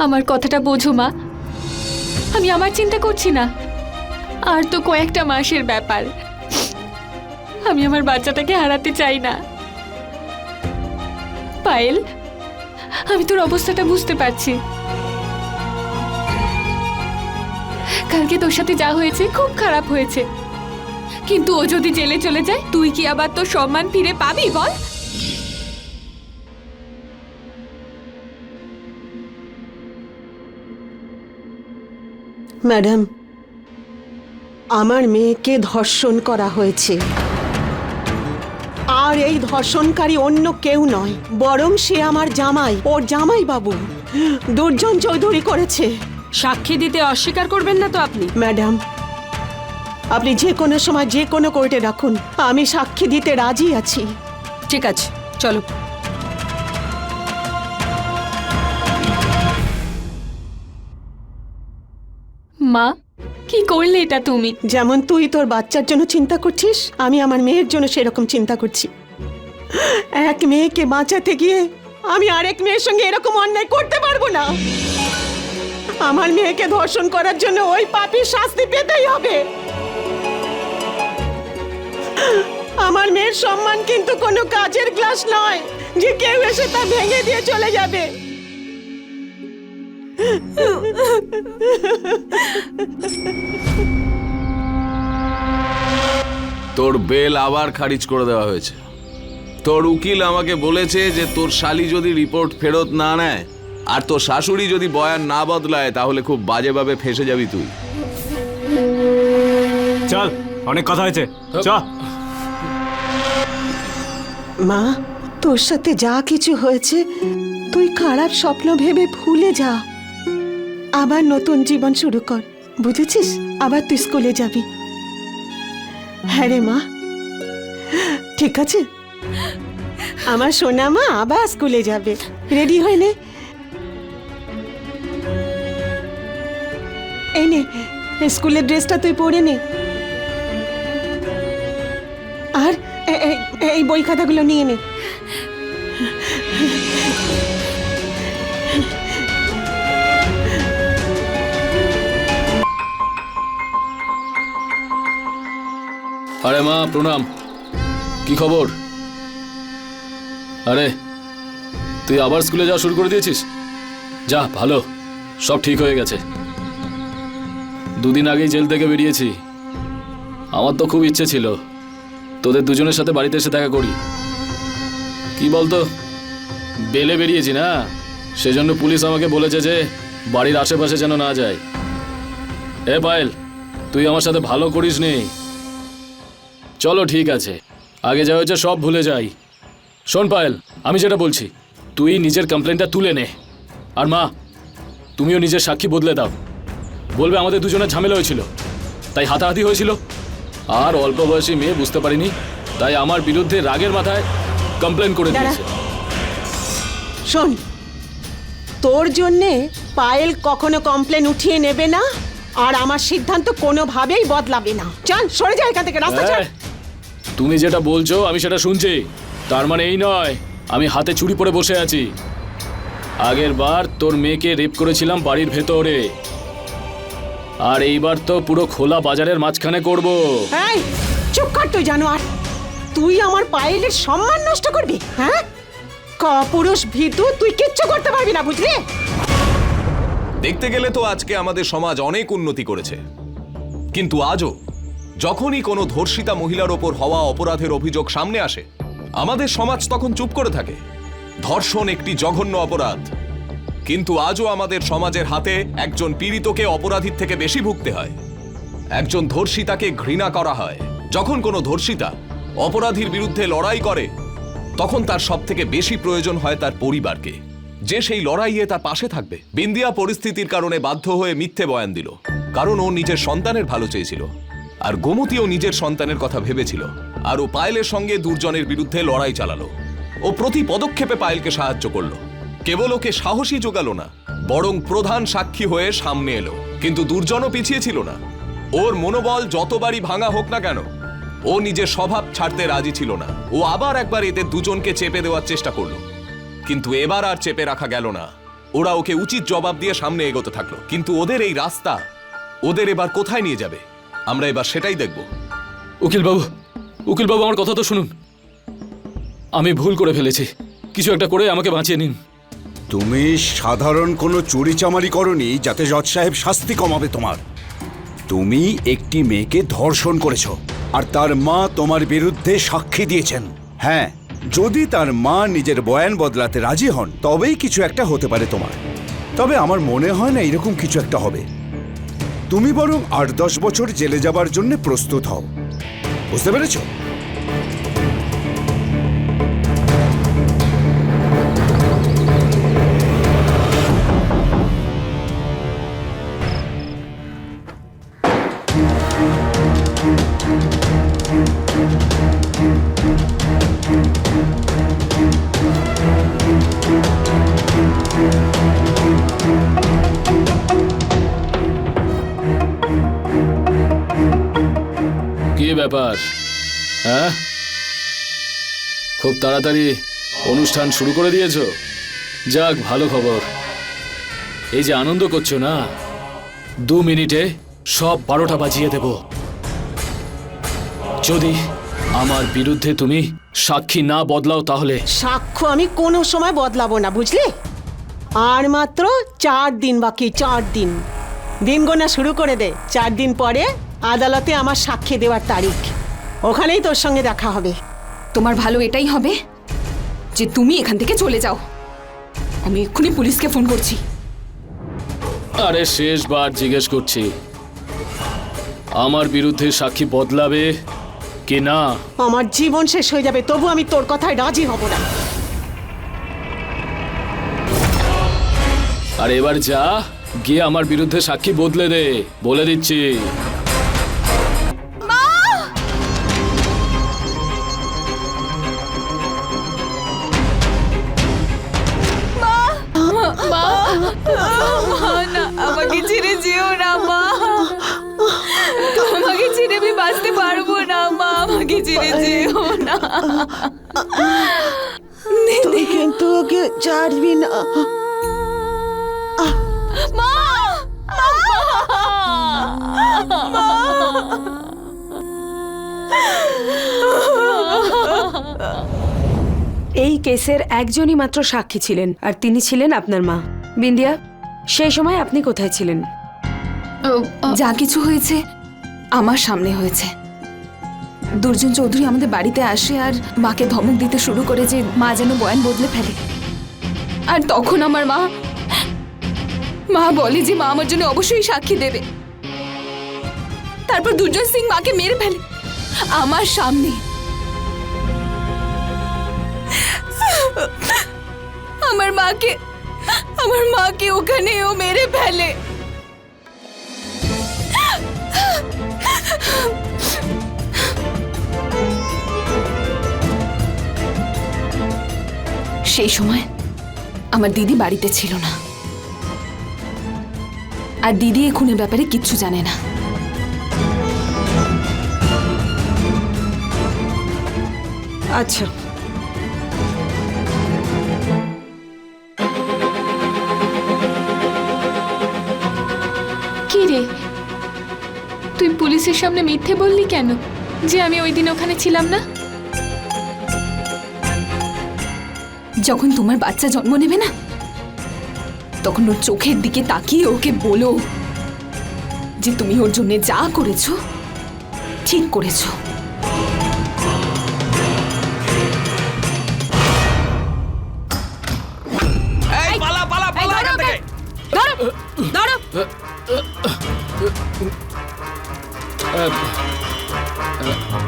আমার কথাটা বোঝো মা, আমি আমার চিন্তা করছি না। আর তো কয়েকটা মাসের ব্যাপার। আমি আমার বাচ্চাটাকে হারাতে চাই না। পায়েল, আমি তোর অবস্থাটা বুঝতে পারছি। কালকে তোর সাথে যা হয়েছে খুব খারাপ হয়েছে, কিন্তু ও যদি জেলে চলে যায় তুই কি আবার তোর সম্মান ফিরে পাবি বল? ম্যাডাম, আমার মেয়েকে ধর্ষণ করা হয়েছে, আর এই ধর্ষণকারী অন্য কেউ নয়, বরং সে আমার জামাই, ওর জামাই বাবু দুর্জন চৌধুরী করেছে। সাক্ষী দিতে অস্বীকার করবেন না তো আপনি? ম্যাডাম, আপনি যে কোনো সময় যে কোনো কোর্টে রাখুন, আমি সাক্ষী দিতে রাজি আছি। ঠিক আছে, চলো। মা, কি করলে এটা তুমি? যেমন তুই তোর বাচ্চার জন্য চিন্তা করছিস, আমি আমার মেয়ের জন্য সেরকম চিন্তা করছি। এক মেয়েকে বাঁচাতে গিয়ে আমি আরেক মেয়ের সঙ্গে এরকম অন্যায় করতে পারবো না। আমার মেয়েকে ধর্ষণ করার জন্য ওই পাপীর শাস্তি পেতেই হবে। আমার মেয়ের সম্মান কিন্তু কোনো কাচের গ্লাস নয় যে কেউ এসে তা ভেঙে দিয়ে চলে যাবে। তোর বেল আবার খারিজ করে দেওয়া হয়েছে। তোর উকিল আমাকে বলেছে যে তোর শালি যদি রিপোর্ট ফেরত না নেয় আর তোর শাশুড়ি যদি বয়ান না বদলায় তাহলে খুব বাজেভাবে ফেঁসে যাবি তুই। চল, অনেক কথা হয়েছে, চ। মা, তোর সাথে যা কিছু হয়েছে তুই খারাপ স্বপ্ন ভেবে ভুলে যা। আবার নতুন জীবন শুরু কর, বুঝেছিস? আবার তুই স্কুলে যাবি। হ্যাঁ রে মা, ঠিক আছে? আমার সোনা মা আবার স্কুলে যাবে। রেডি হয়ে নে। এই নে, স্কুলের ড্রেসটা তুই পরে নে। আর এই বই খাতাগুলো নিয়ে নে। আরে মা, প্রণাম। কি খবর? আরে তুই আবার স্কুলে যাওয়া শুরু করে দিয়েছিস? যা, ভালো, সব ঠিক হয়ে গেছে। দুদিন আগেই জেল থেকে বেরিয়েছি। আমার তো খুব ইচ্ছে ছিল তোদের দুজনের সাথে বাড়িতে এসে দেখা করি। কি বলতো, বেলে বেরিয়েছি না, সেজন্য পুলিশ আমাকে বলেছে যে বাড়ির আশেপাশে যেন না যায়। এ পায়েল, তুই আমার সাথে ভালো করিস নি। চলো ঠিক আছে, আগে যা হয়েছে সব ভুলে যাই। শোন পায়েল, আমি যেটা বলছি, তুই নিজের কমপ্লেনটা তুলে নে। আর মা, তুমিও নিজের সাক্ষী বদলে দাও। বলবে আমাদের দুজনের ঝামেলা হয়েছিল, তাই হাতাহাতি হয়েছিল। আর অল্প বয়সী মেয়ে, বুঝতে পারিনি, তাই আমার বিরুদ্ধে রাগের মাথায় কমপ্লেন করে দিয়েছে। শোন, তোর জন্যে পায়েল কখনো কমপ্লেন উঠিয়ে নেবে না, আর আমার সিদ্ধান্ত কোনোভাবেই বদলাবে না। চল, সরে যা এখান থেকে, রাস্তা ছাড়। তুমি যেটা বলছো আমি সেটা শুনছি, তার মানে এই নয় আমি হাতে চুড়ি পরে বসে আছি। আগের বার তোর মেয়েকে রেপ করেছিলাম বাড়ির ভেতরে, আর এইবার তো পুরো খোলা বাজারের মাঝখানে করব। এই চুপ কর তুই, জানোয়ার। তুই আমার পায়েলের সম্মান নষ্ট করবি? হ্যাঁ, কাপুরুষ ভীতু, তুই কিচ্ছু করতে পারবি না, বুঝলি? দেখতে গেলে তো আজকে আমাদের সমাজ অনেক উন্নতি করেছে, কিন্তু আজও যখনই কোনো ধর্ষিতা মহিলার ওপর হওয়া অপরাধের অভিযোগ সামনে আসে, আমাদের সমাজ তখন চুপ করে থাকে। ধর্ষণ একটি জঘন্য অপরাধ, কিন্তু আজও আমাদের সমাজের হাতে একজন পীড়িতকে অপরাধীর থেকে বেশি ভুগতে হয়। একজন ধর্ষিতাকে ঘৃণা করা হয়। যখন কোনো ধর্ষিতা অপরাধীর বিরুদ্ধে লড়াই করে, তখন তার সব থেকে বেশি প্রয়োজন হয় তার পরিবারকে, যে সেই লড়াইয়ে তার পাশে থাকবে। বিন্দিয়া পরিস্থিতির কারণে বাধ্য হয়ে মিথ্যে বয়ান দিল, কারণ ও নিজের সন্তানের ভালো চেয়েছিল। আর গোমতীও নিজের সন্তানের কথা ভেবেছিল, আর ও পায়েলের সঙ্গে দুর্জনের বিরুদ্ধে লড়াই চালালো। ও প্রতি পদক্ষেপে পায়েলকে সাহায্য করলো। কেবল ওকে সাহসী জোগালো না, বরং প্রধান সাক্ষী হয়ে সামনে এলো। কিন্তু দুর্জনও পিছিয়ে ছিল না। ওর মনোবল যতবারই ভাঙা হোক না কেন, ও নিজের স্বভাব ছাড়তে রাজি ছিল না। ও আবার একবার এদের দুজনকে চেপে দেওয়ার চেষ্টা করলো, কিন্তু এবার আর চেপে রাখা গেল না। ওরা ওকে উচিত জবাব দিয়ে সামনে এগোতে থাকলো। কিন্তু ওদের এই রাস্তা ওদের এবার কোথায় নিয়ে যাবে, আমরা এবার সেটাই দেখব। উকিল বাবু, আমার কথা তো শুনুন। আমি ভুল করে ফেলেছি, কিছু একটা করে আমাকে বাঁচিয়ে নিন। তুমি সাধারণ কোনো চুরিচামারি করনি যাতে জজ সাহেব শাস্তি কমাবে তোমার। তুমি একটি মেয়েকে ধর্ষণ করেছো, আর তার মা তোমার বিরুদ্ধে সাক্ষী দিয়েছেন। হ্যাঁ, যদি তার মা নিজের বয়ান বদলাতে রাজি হন তবেই কিছু একটা হতে পারে তোমার। তবে আমার মনে হয় না এরকম কিছু একটা হবে। তুমি বরং ৮-১০ বছর জেলে যাবার জন্য প্রস্তুত হও, বুঝতে পেরেছো? কি ব্যাপার? হ্যাঁ, খুব তাড়াতাড়ি অনুষ্ঠান শুরু করে দিয়েছো? যাক, ভালো খবর। এই যে আনন্দ করছো না, 2 মিনিটে সব 12টা বাজিয়ে দেব। যদি আমার বিরুদ্ধে তুমি সাক্ষী না বদলাও তাহলে। সাক্ষ্য আমি কোনো সময় বদলাবো না, বুঝলি? আর মাত্র 4 দিন বাকি, 4 দিন। দিন গোনা শুরু করে দে। 4 দিন পরে আদালতে আমার সাক্ষী দেওয়ার তারিখ। ওখানেই তোর সঙ্গে দেখা হবে। তোমার ভালো এটাই হবে যে তুমি এখান থেকে চলে যাও। আমি এক্ষুনি পুলিশকে ফোন করছি। আরে শেষবার জিজ্ঞেস করছি, আমার বিরুদ্ধে সাক্ষী বদলাবে কি না? আমার জীবন শেষ হয়ে যাবে, তবু আমি তোর কথায় রাজি হব না। আর এবার যা, গিয়ে আমার বিরুদ্ধে সাক্ষী বদলে দে, বলে দিচ্ছি। আমাকে ছেড়ে যেও না মা, আমাকে ছেড়ে আমি বাঁচতে পারবো না মা, আমাকে ছেড়ে যেও না। তুই কিন্তু ওকে ছাড়বি না। মা, এই কেসের একজনই মাত্র সাক্ষী ছিলেন, আর তিনি ছিলেন আপনার মা। বিন্দিয়া, সেই সময় আপনি কোথায় ছিলেন? যা কিছু হয়েছে আমার সামনে হয়েছে। দুর্জন চৌধুরী আমাদের বাড়িতে আসে আর মাকে ধমক দিতে শুরু করে যে মা যেন বয়ান বদলে ফেলে। আর তখন আমার মা বলে যে মা আমার জন্য অবশ্যই সাক্ষী দেবে। তারপর দুর্জন সিং মাকে মেরে ফেলে আমার সামনে। আমার মাকে ওখানেও মেরে ফেলে। সেই সময় আমার দিদি বাড়িতে ছিল না, আর দিদি এই খুনের ব্যাপারে কিচ্ছু জানে না। আচ্ছা, কি রে, তুই পুলিশের সামনে মিথ্যে বললি কেন যে আমি ওই দিন ওখানে ছিলাম না? যখন তোমার বাচ্চা জন্ম নেবে না, তখন ওর চোখের দিকে তাকিয়ে ওকে বলো যে তুমি ওর জন্য যা করেছো ঠিক করেছো।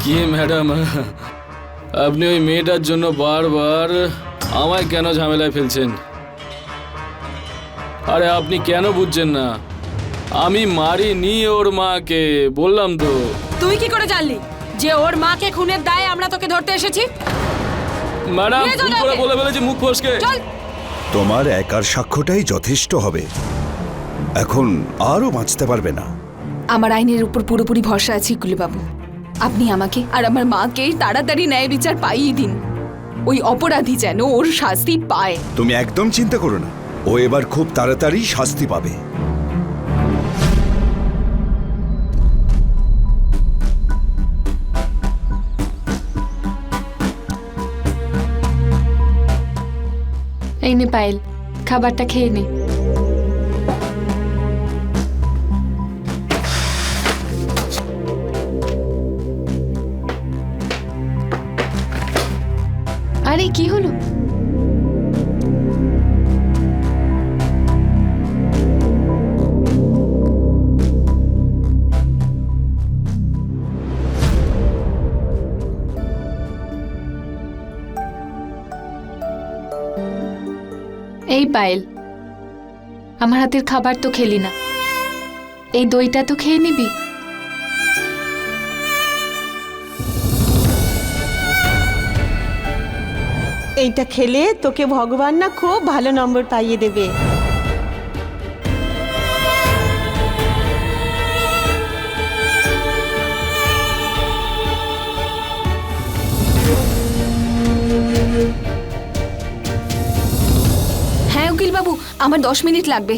কি ম্যাডাম, আপনি ওই মেয়েটার জন্য বারবার আমায় কেন ঝামেলায় ফেলছেন? আরে আপনি কেন বুঝছেন না? আমি মারিনি ওর মাকে, বললাম তো। তুই কি করে জানলি যে ওর মাকে খুনের দায়ে আমরা তোকে ধরতে এসেছি? ম্যাডাম নিয়ে চলো ভুল করে ওকে। বলে ফেলেছি মুখ ফসকে। চল। তোমার একার সাক্ষ্যটাই যথেষ্ট হবে, এখন আরও বাঁচতে পারবে না। আমার আইনের উপর পুরোপুরি ভরসা আছে বাবু। আপনি আমাকে আর আমার মাকে তাড়াতাড়ি ন্যায় বিচার পাইয়ে দিন। ওই অপরাধী যেন ওর শাস্তি পায়। তুমি একদম চিন্তা করো না, ও এবার খুব তাড়াতাড়ি শাস্তি পাবে। এই নে পায়েল, খাবারটা খেয়ে নে। আরে কি হলো? এই পায়েল, আমার হাতের খাবার তো খেলি না, এই দইটা তো খেয়ে নিবি। এইটা খেলে তোকে ভগবান না খুব ভালো নম্বর পাইয়ে দেবে। হ্যাঁ উকিল বাবু, আমার 10 মিনিট লাগবে।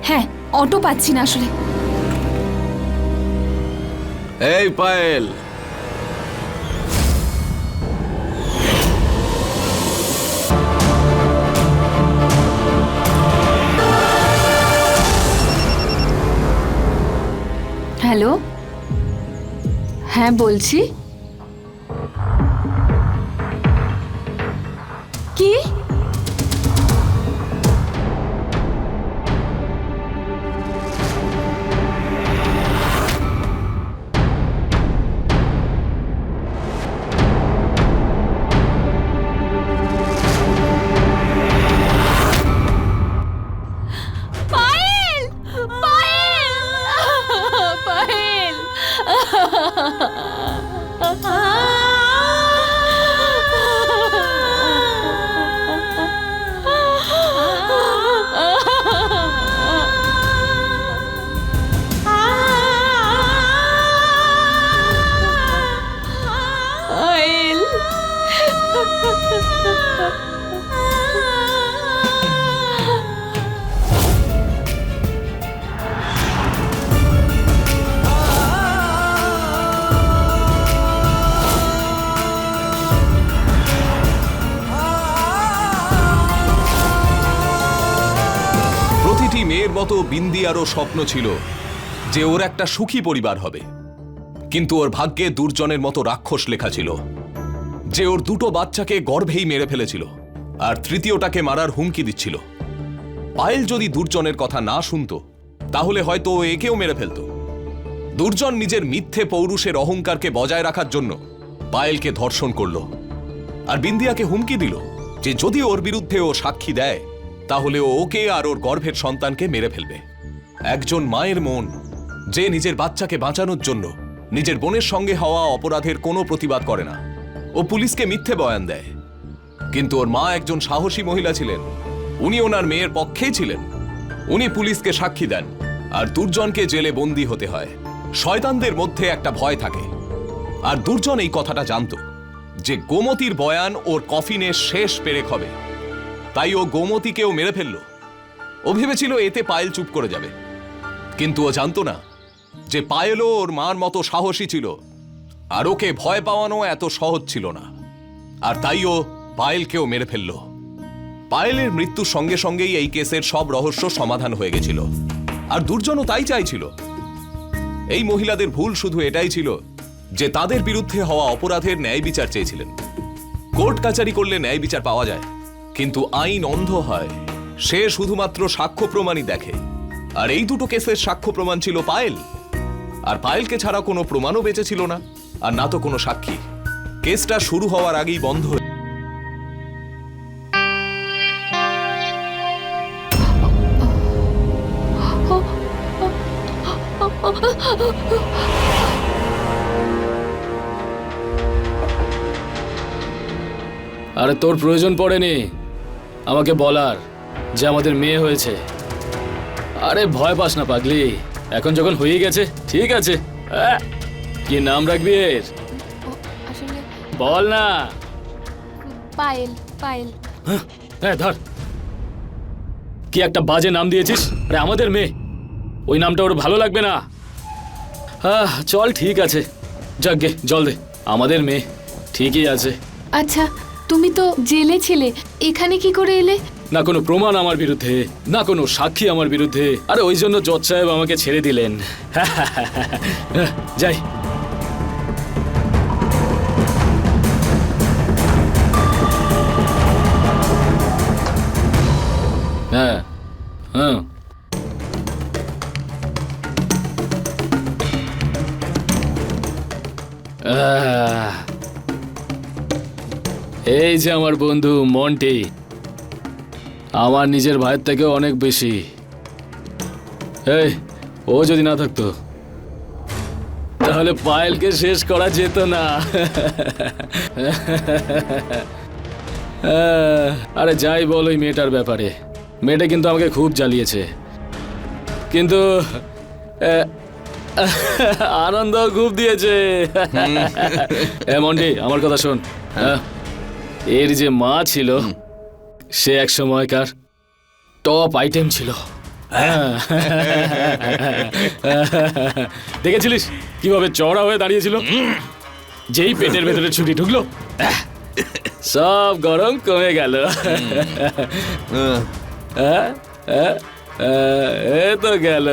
হ্যাঁ, অটো পাচ্ছি না আসলে। এই পায়েল, হ্যালো, হ্যাঁ বলছি। কি? পায়েল! পায়েল! পায়েল! পায়েল! প্রতিটি মেয়ের মতো বিন্দিয়ারও স্বপ্ন ছিল যে ওর একটা সুখী পরিবার হবে, কিন্তু ওর ভাগ্যে দুর্জনের মতো রাক্ষস লেখা ছিল, যে ওর দুটো বাচ্চাকে গর্ভেই মেরে ফেলেছিল আর তৃতীয়টাকে মারার হুমকি দিচ্ছিল। পায়েল যদি দুর্জনের কথা না শুনতো তাহলে হয়তো ও একেও মেরে ফেলতো। দুর্জন নিজের মিথ্যে পৌরুষের অহংকারকে বজায় রাখার জন্য পায়েলকে ধর্ষণ করলো আর বিন্দিয়াকে হুমকি দিল যে যদি ওর বিরুদ্ধে ও সাক্ষী দেয় তাহলে ও ওকে আর ওর গর্ভের সন্তানকে মেরে ফেলবে। একজন মায়ের মন যে নিজের বাচ্চাকে বাঁচানোর জন্য নিজের বোনের সঙ্গে হওয়া অপরাধের কোনো প্রতিবাদ করে না, ও পুলিশকে মিথ্যে বয়ান দেয়। কিন্তু ওর মা একজন সাহসী মহিলা ছিলেন, উনি ওনার মেয়ের পক্ষেই ছিলেন। উনি পুলিশকে সাক্ষী দেন আর দুর্জনকে জেলে বন্দী হতে হয়। শয়তানদের মধ্যে একটা ভয় থাকে, আর দুর্জন এই কথাটা জানতো যে গোমতীর বয়ান ওর কফিনের শেষ পেরেক হবে, তাই ও গোমতীকেও মেরে ফেলল। ও ভেবেছিল এতে পায়েল চুপ করে যাবে, কিন্তু ও জানতো না যে পায়েলও ওর মার মতো সাহসী ছিল আর ওকে ভয় পাওয়ানো এত সহজ ছিল না, আর তাই ও পায়েলকেও মেরে ফেলল। পায়েলের মৃত্যুর সঙ্গে সঙ্গেই এই কেসের সব রহস্য সমাধান হয়ে গেছিল, আর দুর্জনও তাই চাইছিল। এই মহিলাদের ভুল শুধু এটাই ছিল যে তাদের বিরুদ্ধে হওয়া অপরাধের ন্যায় বিচার চেয়েছিলেন। কোর্ট কাচারি করলে ন্যায় বিচার পাওয়া যায়, কিন্তু আইন অন্ধ হয়, সে শুধুমাত্র সাক্ষ্য প্রমাণই দেখে। আর এই দুটো কেসের সাক্ষ্য প্রমাণ ছিল পায়েল, আর পায়েলকে ছাড়া কোনো প্রমাণও বেঁচে ছিল না, আর না তো কোনো সাক্ষী। কেসটা শুরু হওয়ার আগেই বন্ধ হয়ে আরে তোর প্রয়োজন পড়েনি আমাকে বলার যে আমাদের মেয়ে হয়েছে। আরে ভয় পাস না পাগলি, এখন যখন হয়ে গেছে ঠিক আছে। কি নাম রাখবি এর? আসলে বল না। পায়েল। পায়েল। হ্যাঁ ধর, কি একটা বাজে নাম দিয়েছিস। আরে আমাদের মেয়ে, ওই নামটা ওর ভালো লাগবে না। চল ঠিক আছে, যাক গে জল দে। আমাদের মেয়ে ঠিকই আছে। আচ্ছা, তুমি তো জেলে ছিলে, এখানে কি করে এলে? না কোনো প্রমাণ আমার বিরুদ্ধে, না কোনো সাক্ষী আমার বিরুদ্ধে। আরে ওই জন্য জজ সাহেব আমাকে ছেড়ে দিলেন। যাই। হ্যাঁ হ্যাঁ এই যে আমার বন্ধু মন্টি, আমার নিজের ভাইয়ের থেকে অনেক বেশি। এই ও যদি না থাকতো তাহলে পায়েলকে শেষ করা যেত না। আরে যাই বল ওই মেয়েটার ব্যাপারে, মেয়েটা কিন্তু আমাকে খুব জ্বালিয়েছে, কিন্তু আনন্দ খুব দিয়েছে। মন্টি আমার কথা শোন, এর যে মা ছিল সে এক সময়কার টপ আইটেম ছিল, দেখেছিলিস কিভাবে চড়া হয়ে দাঁড়িয়েছিল? যেই পেটের ভেতরে ছুরি ঢুকলো সব গরম কমে গেল। এ তো গেল।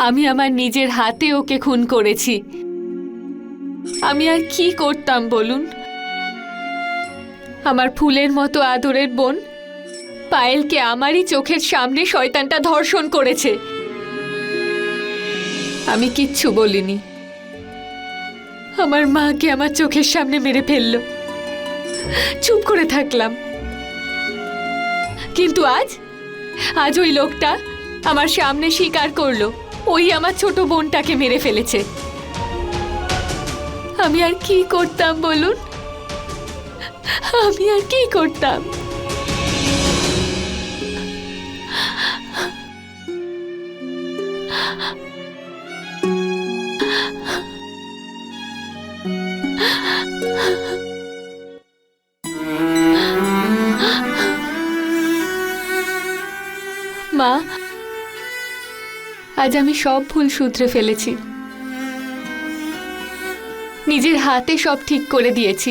আমি আমার নিজের হাতে ওকে খুন করেছি। আমি আর কি করতাম বলুন? আমার ফুলের মতো আদরের বোন পায়েলকে আমারই চোখের সামনে শয়তানটা ধর্ষণ করেছে। আমি কিচ্ছু বলিনি। আমার মাকে আমার চোখের সামনে মেরে ফেললো, চুপ করে থাকলাম। কিন্তু আজ ওই লোকটা আমার সামনে স্বীকার করলো ওই আমার ছোট বোনটাকে মেরে ফেলেছে। আমি আর কি করতাম বলুন? আমি আর কি করতাম? মা, আজ আমি সব ভুল শুধরে ফেলেছি। নিজের হাতে সব ঠিক করে দিয়েছি।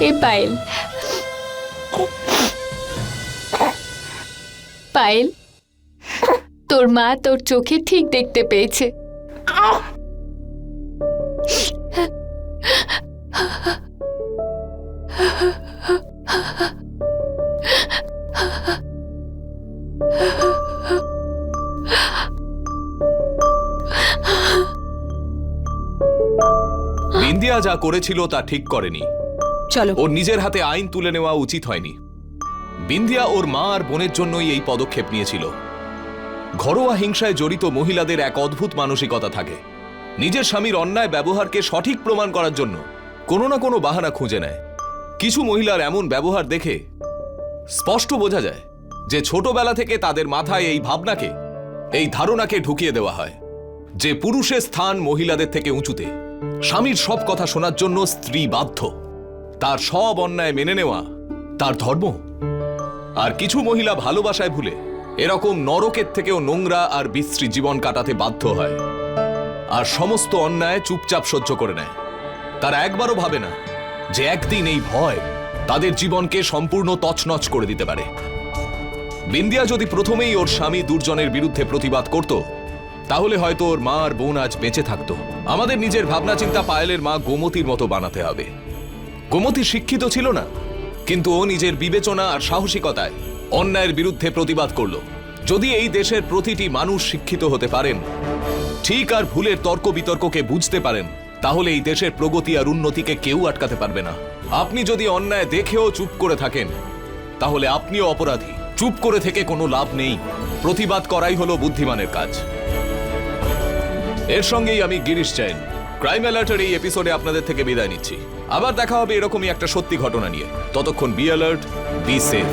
এ পায়েল, পায়েল, তোর মা তোর চোখে ঠিক দেখতে পেয়েছে। বিন্দিয়া যা করেছিল তা ঠিক করেনি। চলো। ওর নিজের হাতে আইন তুলে নেওয়া উচিত হয়নি। বিন্দিয়া ওর মা আর বোনের জন্যই এই পদক্ষেপ নিয়েছিল। ঘরোয়া হিংসায় জড়িত মহিলাদের এক অদ্ভুত মানসিকতা থাকে। নিজের স্বামীর অন্যায় ব্যবহারকে সঠিক প্রমাণ করার জন্য কোনো না কোনো বাহানা খুঁজে নেয়। কিছু মহিলার এমন ব্যবহার দেখে স্পষ্ট বোঝা যায় যে ছোটবেলা থেকে তাদের মাথায় এই ভাবনাকে, এই ধারণাকে ঢুকিয়ে দেওয়া হয় যে পুরুষের স্থান মহিলাদের থেকে উঁচুতে। স্বামীর সব কথা শোনার জন্য স্ত্রী বাধ্য, তার সব অন্যায় মেনে নেওয়া তার ধর্ম। আর কিছু মহিলা ভালোবাসায় ভুলে এরকম নরকের থেকেও নোংরা আর বিশ্রী জীবন কাটাতে বাধ্য হয় আর সমস্ত অন্যায় চুপচাপ সহ্য করে নেয়। তারা একবারও ভাবে না যে একদিন এই ভয় তাদের জীবনকে সম্পূর্ণ তছনছ করে দিতে পারে। বিন্দিয়া যদি প্রথমেই ওর স্বামী দুর্জনের বিরুদ্ধে প্রতিবাদ করত, তাহলে হয়তো ওর মা আর বোন আজ বেঁচে থাকতো। আমাদের নিজের ভাবনা চিন্তা পায়েলের মা গোমতীর মতো বানাতে হবে। গোমতী শিক্ষিত ছিল না, কিন্তু ও নিজের বিবেচনা আর সাহসিকতায় অন্যায়ের বিরুদ্ধে প্রতিবাদ করল। যদি এই দেশের প্রতিটি মানুষ শিক্ষিত হতে পারেন, ঠিক আর ভুলের তর্ক বিতর্ককে বুঝতে পারেন, তাহলে এই দেশের প্রগতি আর উন্নতিকে কেউ আটকাতে পারবে না। আপনি যদি অন্যায় দেখেও চুপ করে থাকেন, তাহলে আপনিও অপরাধী। চুপ করে থেকে কোনো লাভ নেই। প্রতিবাদ করাই হলো বুদ্ধিমানের কাজ। এর সঙ্গেই আমি গিরিশ জৈন ক্রাইম অ্যালার্টের এই এপিসোডে আপনাদের থেকে বিদায় নিচ্ছি। আবার দেখা হবে এরকমই একটা সত্যি ঘটনা নিয়ে। ততক্ষণ বি অ্যালার্ট, বি সেফ।